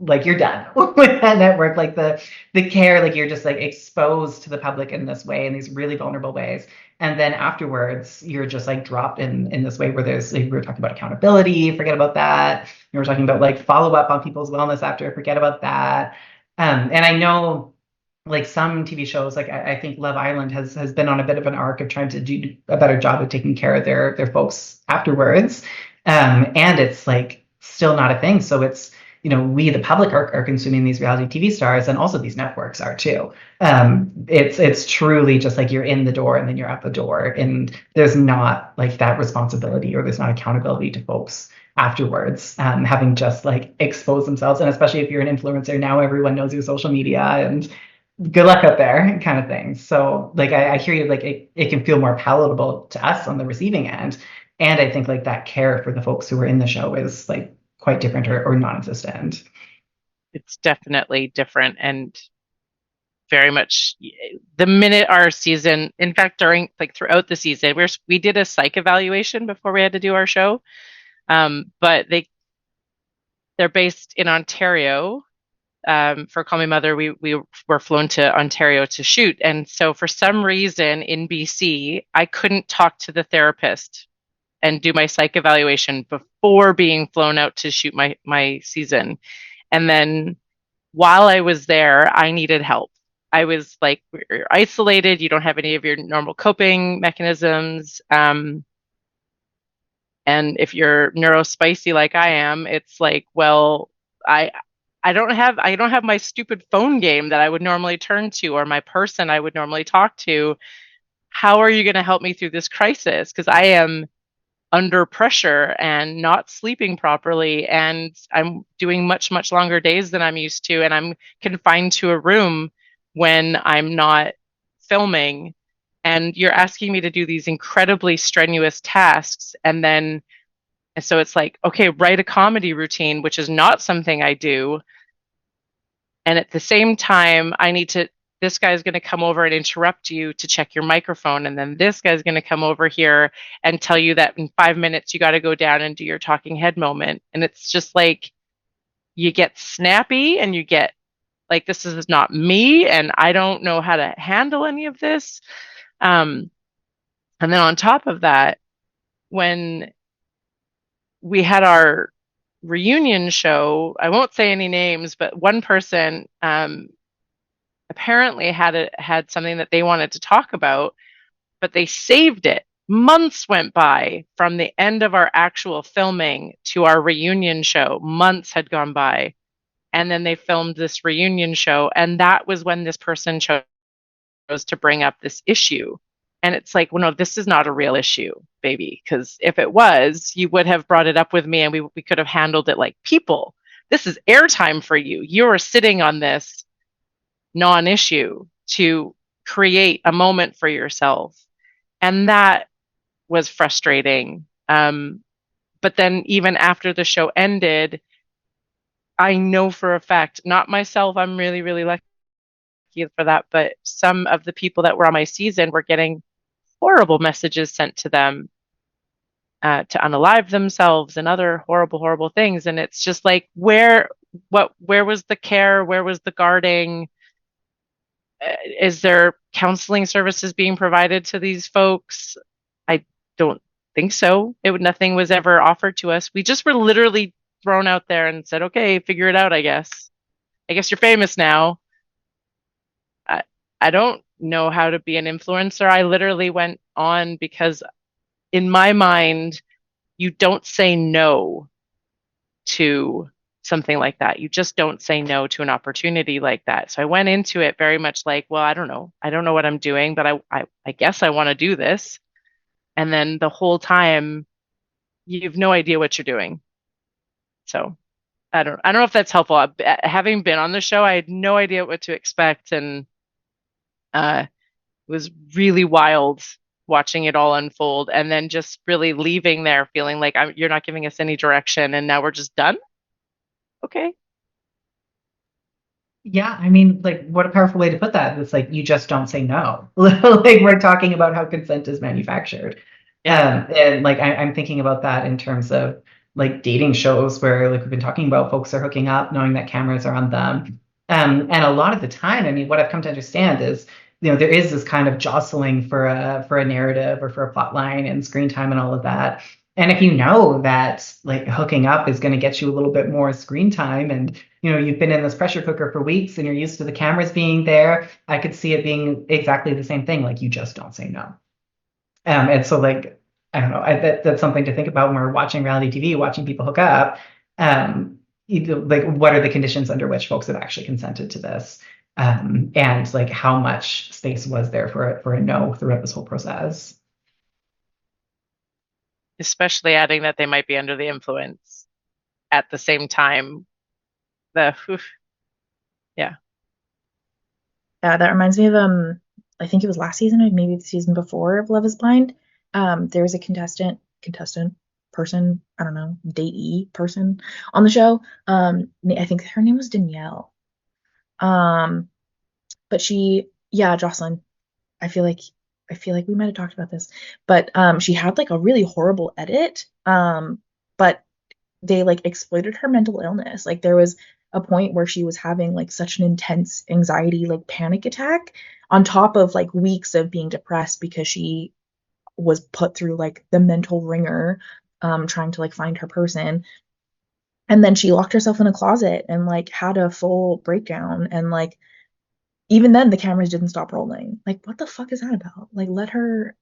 [SPEAKER 5] done with that network. Like the care, like you're just like exposed to the public in this way, in these really vulnerable ways. And then afterwards, you're just like dropped in this way where there's like, we were talking about accountability, forget about that. We were talking about like follow up on people's wellness after, forget about that. And I know like some TV shows, like I think Love Island has been on a bit of an arc of trying to do a better job of taking care of their folks afterwards. And it's like still not a thing. So it's, we the public are consuming these reality TV stars, and also these networks are too. It's truly just like you're in the door and then you're out the door, and there's not like that responsibility or there's not accountability to folks afterwards, having just like exposed themselves. And especially if you're an influencer, now everyone knows your social media, and good luck out there kind of thing. So like I hear you, like it can feel more palatable to us on the receiving end. And I think like that care for the folks who are in the show is like quite different or non-existent.
[SPEAKER 2] It's definitely different, and very much the minute our season, in fact, throughout the season, we did a psych evaluation before we had to do our show. But they're based in Ontario. For Call Me Mother, we were flown to Ontario to shoot. And so for some reason in BC, I couldn't talk to the therapist and do my psych evaluation before being flown out to shoot my season. And then while I was there, I needed help. I was like, you're isolated, you don't have any of your normal coping mechanisms. And if you're neurospicy like I am, it's like, well, I don't have my stupid phone game that I would normally turn to, or my person I would normally talk to. How are you going to help me through this crisis? Because I am under pressure and not sleeping properly, and I'm doing much, much longer days than I'm used to, and I'm confined to a room when I'm not filming. And you're asking me to do these incredibly strenuous tasks, and so it's like, okay, write a comedy routine, which is not something I do. And at the same time, this guy's going to come over and interrupt you to check your microphone. And then this guy's going to come over here and tell you that in 5 minutes, you got to go down and do your talking head moment. And it's just like, you get snappy and you get like, this is not me and I don't know how to handle any of this. And then on top of that, when we had our reunion show, I won't say any names, but one person apparently had something that they wanted to talk about, but they saved it. Months went by from the end of our actual filming to our reunion show. Months had gone by. And then they filmed this reunion show. And that was when this person chose to bring up this issue. And it's like, well, no, this is not a real issue, baby. Because if it was, you would have brought it up with me and we could have handled it like people. This is airtime for you. You're sitting on this non-issue to create a moment for yourself. And that was frustrating. But then even after the show ended, I know for a fact, not myself, I'm really, really lucky for that, but some of the people that were on my season were getting horrible messages sent to them to unalive themselves and other horrible, horrible things. And it's just like, where was the care? Where was the guarding? Is there counseling services being provided to these folks? I don't think so. Nothing was ever offered to us. We just were literally thrown out there and said, okay, figure it out, I guess. I guess you're famous now. I don't know how to be an influencer. I literally went on because in my mind, you don't say no to something like that. You just don't say no to an opportunity like that. So I went into it very much like, well, I don't know. I don't know what I'm doing, but I guess I want to do this. And then the whole time, you have no idea what you're doing. So I don't know if that's helpful. Having been on the show, I had no idea what to expect, and it was really wild watching it all unfold, and then just really leaving there feeling like you're not giving us any direction, and now we're just done. Okay.
[SPEAKER 5] Yeah, I mean, like, what a powerful way to put that. It's like, you just don't say no. Like, we're talking about how consent is manufactured.
[SPEAKER 2] Yeah.
[SPEAKER 5] And like, I'm thinking about that in terms of like dating shows where, like, we've been talking about, folks are hooking up knowing that cameras are on them. And a lot of the time, I mean, what I've come to understand is, there is this kind of jostling for a narrative or for a plot line and screen time and all of that. And if you know that like hooking up is going to get you a little bit more screen time, and you've been in this pressure cooker for weeks and you're used to the cameras being there, I could see it being exactly the same thing. Like, you just don't say no. And so, like, I don't know, that's something to think about when we're watching reality TV, watching people hook up. Like, what are the conditions under which folks have actually consented to this? And like, how much space was there for a no throughout this whole process?
[SPEAKER 2] Especially adding that they might be under the influence at the same time. Yeah.
[SPEAKER 3] Yeah, that reminds me of I think it was last season or maybe the season before of Love is Blind. There was a contestant person, I don't know, datee person on the show. I think her name was Danielle. But Jocelyn. I feel like we might have talked about this, but she had like a really horrible edit. But they like exploited her mental illness. Like, there was a point where she was having like such an intense anxiety, like panic attack, on top of like weeks of being depressed because she was put through like the mental ringer, trying to like find her person. And then she locked herself in a closet and like had a full breakdown. And like, even then the cameras didn't stop rolling. Like, what the fuck is that about? Like, let her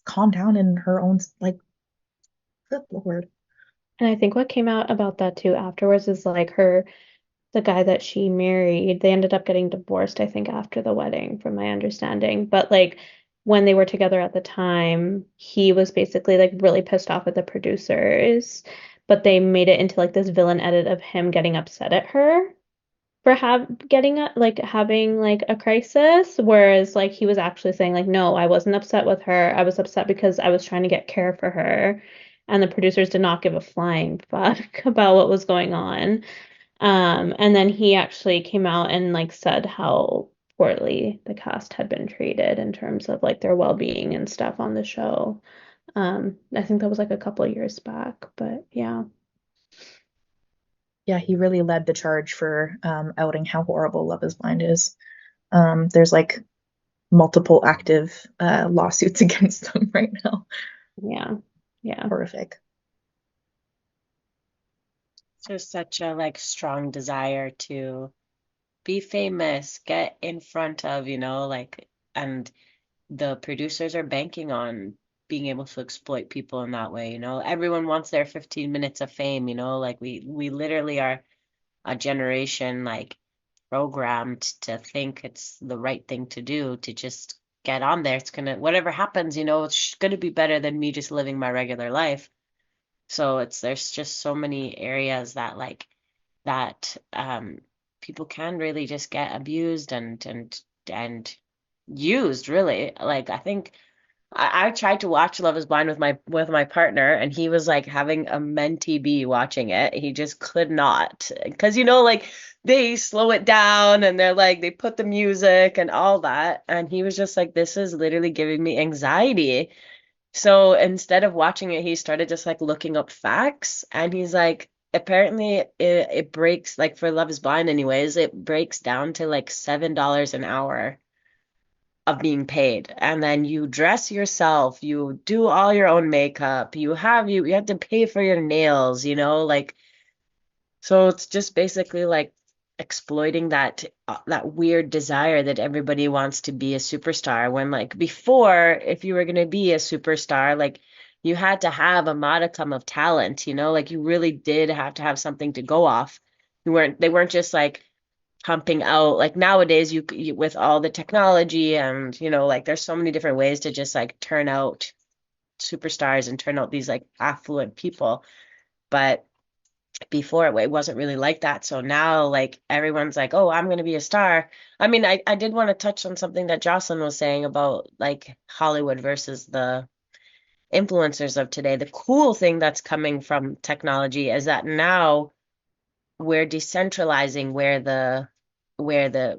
[SPEAKER 3] calm down in her own, like, good Lord.
[SPEAKER 4] And I think what came out about that too afterwards is like the guy that she married, they ended up getting divorced, I think, after the wedding, from my understanding. But like, when they were together at the time, he was basically like really pissed off at the producers, but they made it into like this villain edit of him getting upset at her for having like a crisis, whereas like he was actually saying like, no, I wasn't upset with her. I was upset because I was trying to get care for her, and the producers did not give a flying fuck about what was going on. And then he actually came out and like said how poorly the cast had been treated in terms of like their well-being and stuff on the show. I think that was like a couple of years back, but yeah.
[SPEAKER 3] Yeah, he really led the charge for outing how horrible Love is Blind is. There's like multiple active lawsuits against them right now.
[SPEAKER 4] Yeah. Yeah.
[SPEAKER 3] Horrific.
[SPEAKER 1] Just such a like strong desire to be famous, get in front of, like, and the producers are banking on being able to exploit people in that way, Everyone wants their 15 minutes of fame, like we literally are a generation like programmed to think it's the right thing to do to just get on there. It's gonna, whatever happens, it's gonna be better than me just living my regular life. So there's just so many areas that like that people can really just get abused and used really. Like I think I tried to watch Love is Blind with my partner, and he was like having a mentee bee watching it. He just could not, because like they slow it down and they're like they put the music and all that, and he was just like, this is literally giving me anxiety. So instead of watching it, he started just like looking up facts, and he's like, apparently it breaks, like for Love is Blind anyways, it breaks down to like $7 an hour of being paid. And then you dress yourself, you do all your own makeup, you have to pay for your nails, like so it's just basically like exploiting that weird desire that everybody wants to be a superstar, when like before, if you were going to be a superstar, like you had to have a modicum of talent, like you really did have to have something to go off. They weren't just like pumping out, like nowadays you with all the technology and like there's so many different ways to just like turn out superstars and turn out these like affluent people. But before it wasn't really like that. So now like everyone's like, oh, I'm going to be a star. I mean, I did want to touch on something that Jocelyn was saying about like Hollywood versus the influencers of today. The cool thing that's coming from technology is that now we're decentralizing where the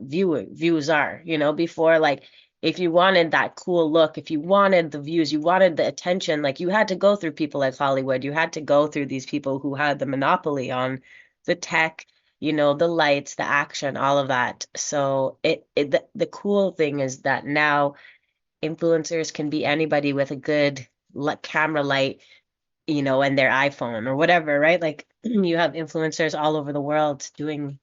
[SPEAKER 1] views are. Before, like if you wanted that cool look, if you wanted the views, you wanted the attention, like you had to go through people like Hollywood. You had to go through these people who had the monopoly on the tech, the lights, the action, all of that. So the cool thing is that now influencers can be anybody with a good camera light, and their iPhone or whatever, right? Like you have influencers all over the world doing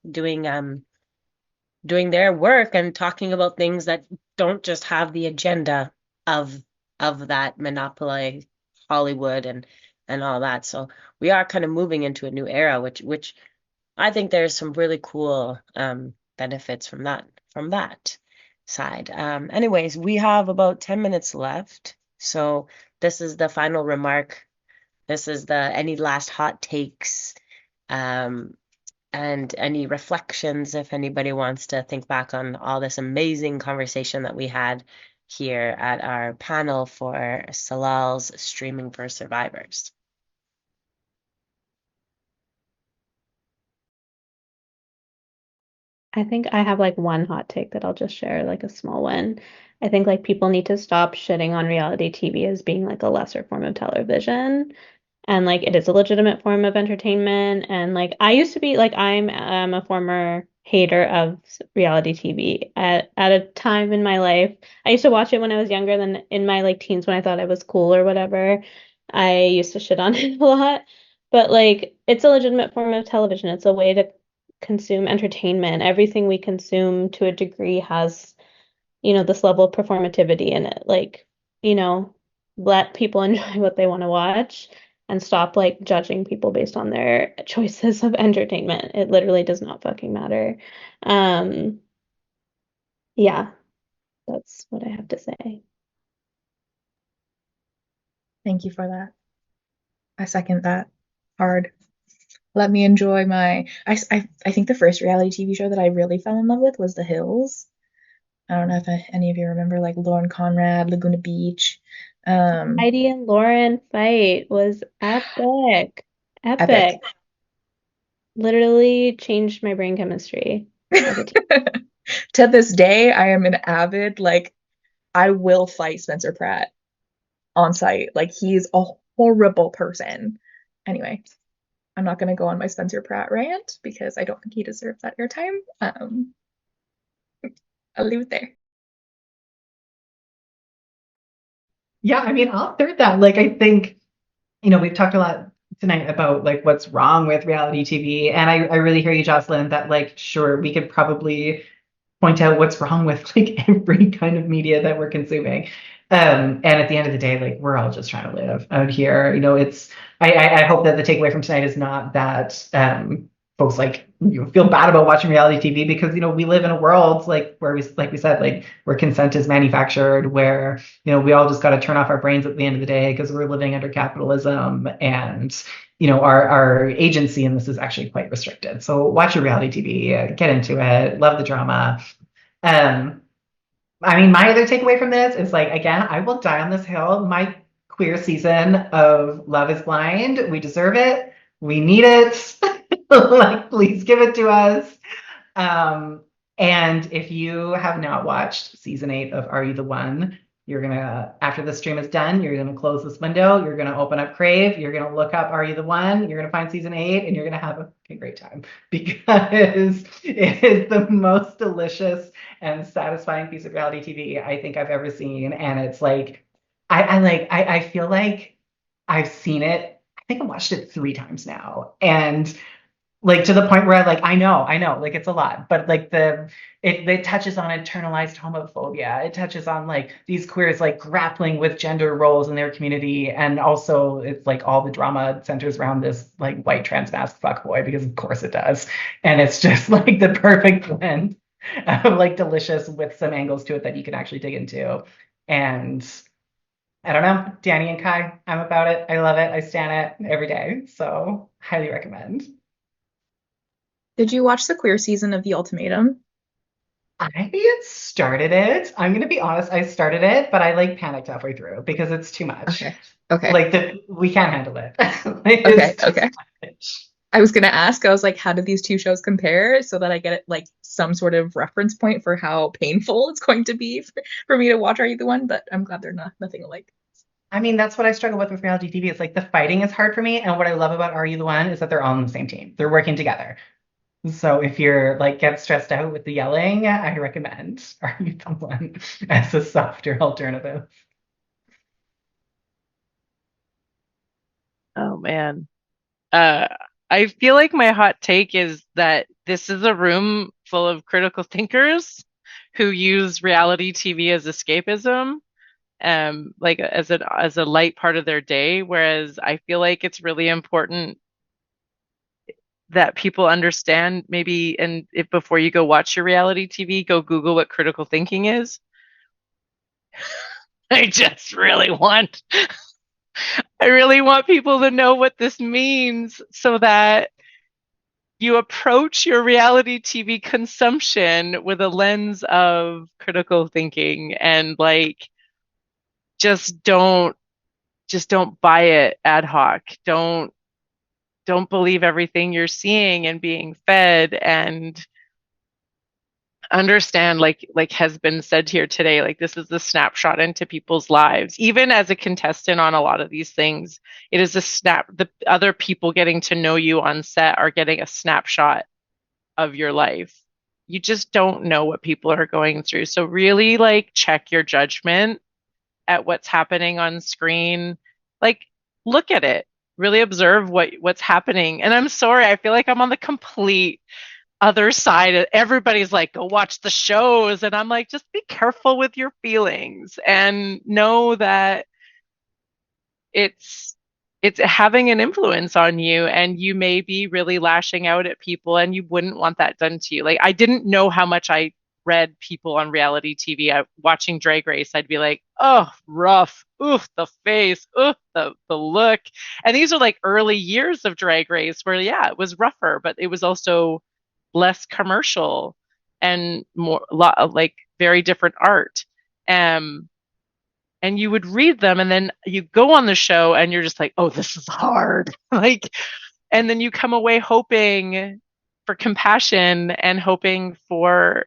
[SPEAKER 1] their work and talking about things that don't just have the agenda of that monopoly Hollywood and all that. So we are kind of moving into a new era, which I think there's some really cool benefits from that side. Anyways, we have about 10 minutes left. So this is the final remark. This is the any last hot takes, um, and any reflections if anybody wants to think back on all this amazing conversation that we had here at our panel for Salal's Streaming for Survivors.
[SPEAKER 4] I think I have like one hot take that I'll just share, like a small one. I think like people need to stop shitting on reality TV as being like a lesser form of television. And like it is a legitimate form of entertainment. And like I used to be like I'm a former hater of reality TV at a time in my life. I used to watch it when I was younger, than in my like teens when I thought I was cool or whatever. I used to shit on it a lot. But like it's a legitimate form of television. It's a way to consume entertainment. Everything we consume to a degree has, this level of performativity in it. Like, you know, let people enjoy what they want to watch and stop like judging people based on their choices of entertainment. It literally does not fucking matter. Um, yeah, that's what I have to say.
[SPEAKER 3] Thank you for that. I second that hard. Let me enjoy I think the first reality TV show that I really fell in love with was The Hills. I don't know if any of you remember, like Lauren Conrad, Laguna Beach.
[SPEAKER 4] Heidi and Lauren fight was epic.
[SPEAKER 3] Epic.
[SPEAKER 4] Epic. Literally changed my brain chemistry as a teen.
[SPEAKER 3] To this day, I am an avid, like, I will fight Spencer Pratt on site. Like, he's a horrible person. Anyway, I'm not going to go on my Spencer Pratt rant because I don't think he deserves that airtime. I'll leave it there.
[SPEAKER 5] Yeah, I mean, I'll third that. Like, I think, we've talked a lot tonight about like what's wrong with reality TV. And I really hear you, Jocelyn, that like, sure, we could probably point out what's wrong with like every kind of media that we're consuming. And at the end of the day, like we're all just trying to live out here. It's I hope that the takeaway from tonight is not that folks like feel bad about watching reality TV because we live in a world like where we said like where consent is manufactured, where we all just got to turn off our brains at the end of the day because we're living under capitalism, and our agency in this is actually quite restricted. So watch your reality TV, get into it, love the drama. I mean, my other takeaway from this is like, again, I will die on this hill. My queer season of Love is Blind, we deserve it. We need it. Like, please give it to us. And if you have not watched season 8 of Are You the One, you're gonna, after the stream is done, you're gonna close this window, you're gonna open up Crave, you're gonna look up Are You the One, you're gonna find season 8, and you're gonna have a great time because it is the most delicious and satisfying piece of reality TV I think I've ever seen. And it's like, I feel like I've seen it. I think I watched it 3 times now, and like to the point where I know, like it's a lot, but like it touches on internalized homophobia. It touches on like these queers like grappling with gender roles in their community, and also it's like all the drama centers around this like white trans masc fuckboy, because of course it does, and it's just like the perfect blend of like delicious with some angles to it that you can actually dig into. And I don't know, Danny and Kai, I'm about it. I love it. I stan it every day. So highly recommend.
[SPEAKER 3] Did you watch the queer season of The Ultimatum?
[SPEAKER 5] I started it. I'm gonna be honest, I started it, but I like panicked halfway through because it's too much.
[SPEAKER 3] Okay.
[SPEAKER 5] Like we can't handle it. Like,
[SPEAKER 3] Okay. I was gonna ask, I was like, how do these two shows compare so that I get like some sort of reference point for how painful it's going to be for me to watch Are You the One? But I'm glad they're nothing alike.
[SPEAKER 5] I mean, that's what I struggle with reality TV. It's like the fighting is hard for me, and what I love about Are You the One is that they're all on the same team. They're working together. So if you're like get stressed out with the yelling, I recommend Are You the One as a softer alternative.
[SPEAKER 2] Oh man. I feel like my hot take is that this is a room full of critical thinkers who use reality TV as escapism, like as a light part of their day, whereas I feel like it's really important that people understand maybe, and if before you go watch your reality TV, go Google what critical thinking is. I just really want I really want people to know what this means so that you approach your reality TV consumption with a lens of critical thinking, and like just don't buy it ad hoc. Don't believe everything you're seeing and being fed, and understand, like has been said here today, like this is the snapshot into people's lives. Even as a contestant on a lot of these things, it is the other people getting to know you on set are getting a snapshot of your life. You just don't know what people are going through. So really like check your judgment at what's happening on screen. Like look at it, really observe what's happening. And I'm sorry, I feel like I'm on the complete other side. Everybody's like, go watch the shows, and I'm like, just be careful with your feelings and know that it's having an influence on you, and you may be really lashing out at people, and you wouldn't want that done to you. Like I didn't know how much I read people on reality TV. Watching Drag Race, I'd be like, oh, rough, oof, the face, oof, the look. And these are like early years of Drag Race where yeah, it was rougher, but it was also less commercial and more like very different art. And you would read them, and then you go on the show and you're just like, oh, this is hard. Like, and then you come away hoping for compassion and hoping for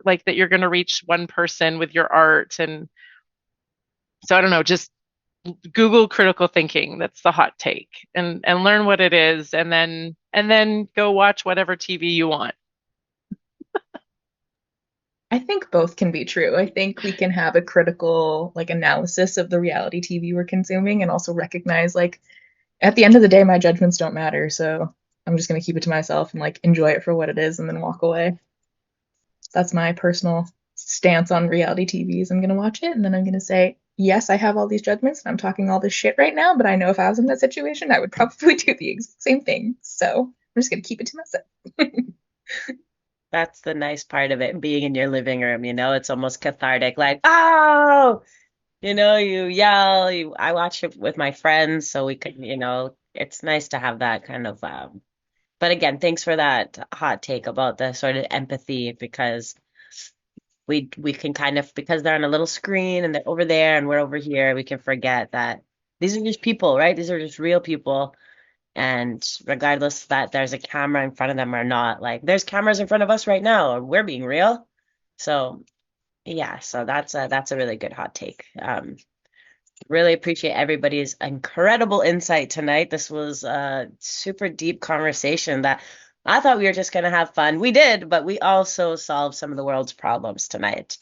[SPEAKER 2] like that you're going to reach one person with your art. And so I don't know, just Google critical thinking. That's the hot take, and learn what it is, and then go watch whatever TV you want.
[SPEAKER 3] I think both can be true. I think we can have a critical like analysis of the reality TV we're consuming and also recognize like at the end of the day my judgments don't matter. So I'm just going to keep it to myself and like enjoy it for what it is and then walk away. That's my personal stance on reality TVs. I'm going to watch it and then I'm going to say, yes, I have all these judgments and I'm talking all this shit right now, but I know if I was in that situation, I would probably do the exact same thing. So I'm just going to keep it to myself.
[SPEAKER 1] That's the nice part of it, being in your living room, it's almost cathartic. Like, oh, you yell. I watch it with my friends, so we can, it's nice to have that kind of. But again, thanks for that hot take about the sort of empathy, because we can kind of, because they're on a little screen and they're over there and we're over here, we can forget that these are just people, right? These are just real people. And regardless that there's a camera in front of them or not, like there's cameras in front of us right now, and we're being real. So yeah, so that's a really good hot take. Really appreciate everybody's incredible insight tonight. This was a super deep conversation that I thought we were just gonna have fun. We did, but we also solved some of the world's problems tonight.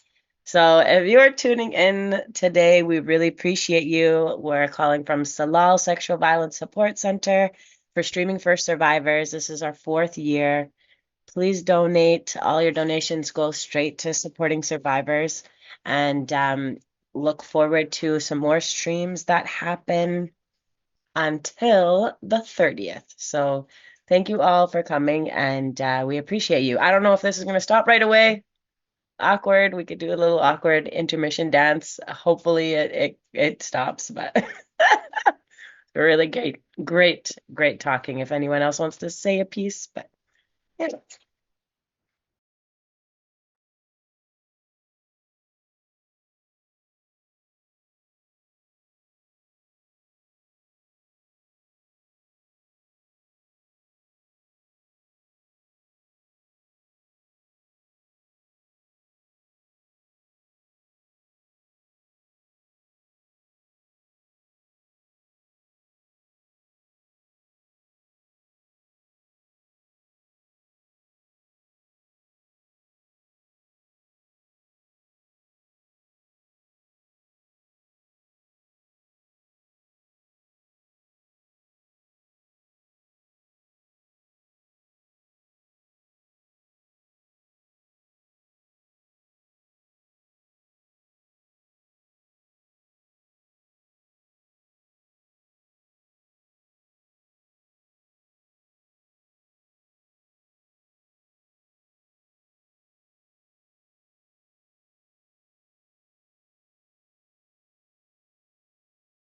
[SPEAKER 1] So if you're tuning in today, we really appreciate you. We're calling from Salal Sexual Violence Support Center for Streaming First Survivors. This is our 4th year. Please donate. All your donations go straight to supporting survivors. And look forward to some more streams that happen until the 30th. So thank you all for coming, and we appreciate you. I don't know if this is going to stop right away. Awkward. We could do a little awkward intermission dance. Hopefully it stops, but really great talking. If anyone else wants to say a piece, but yeah.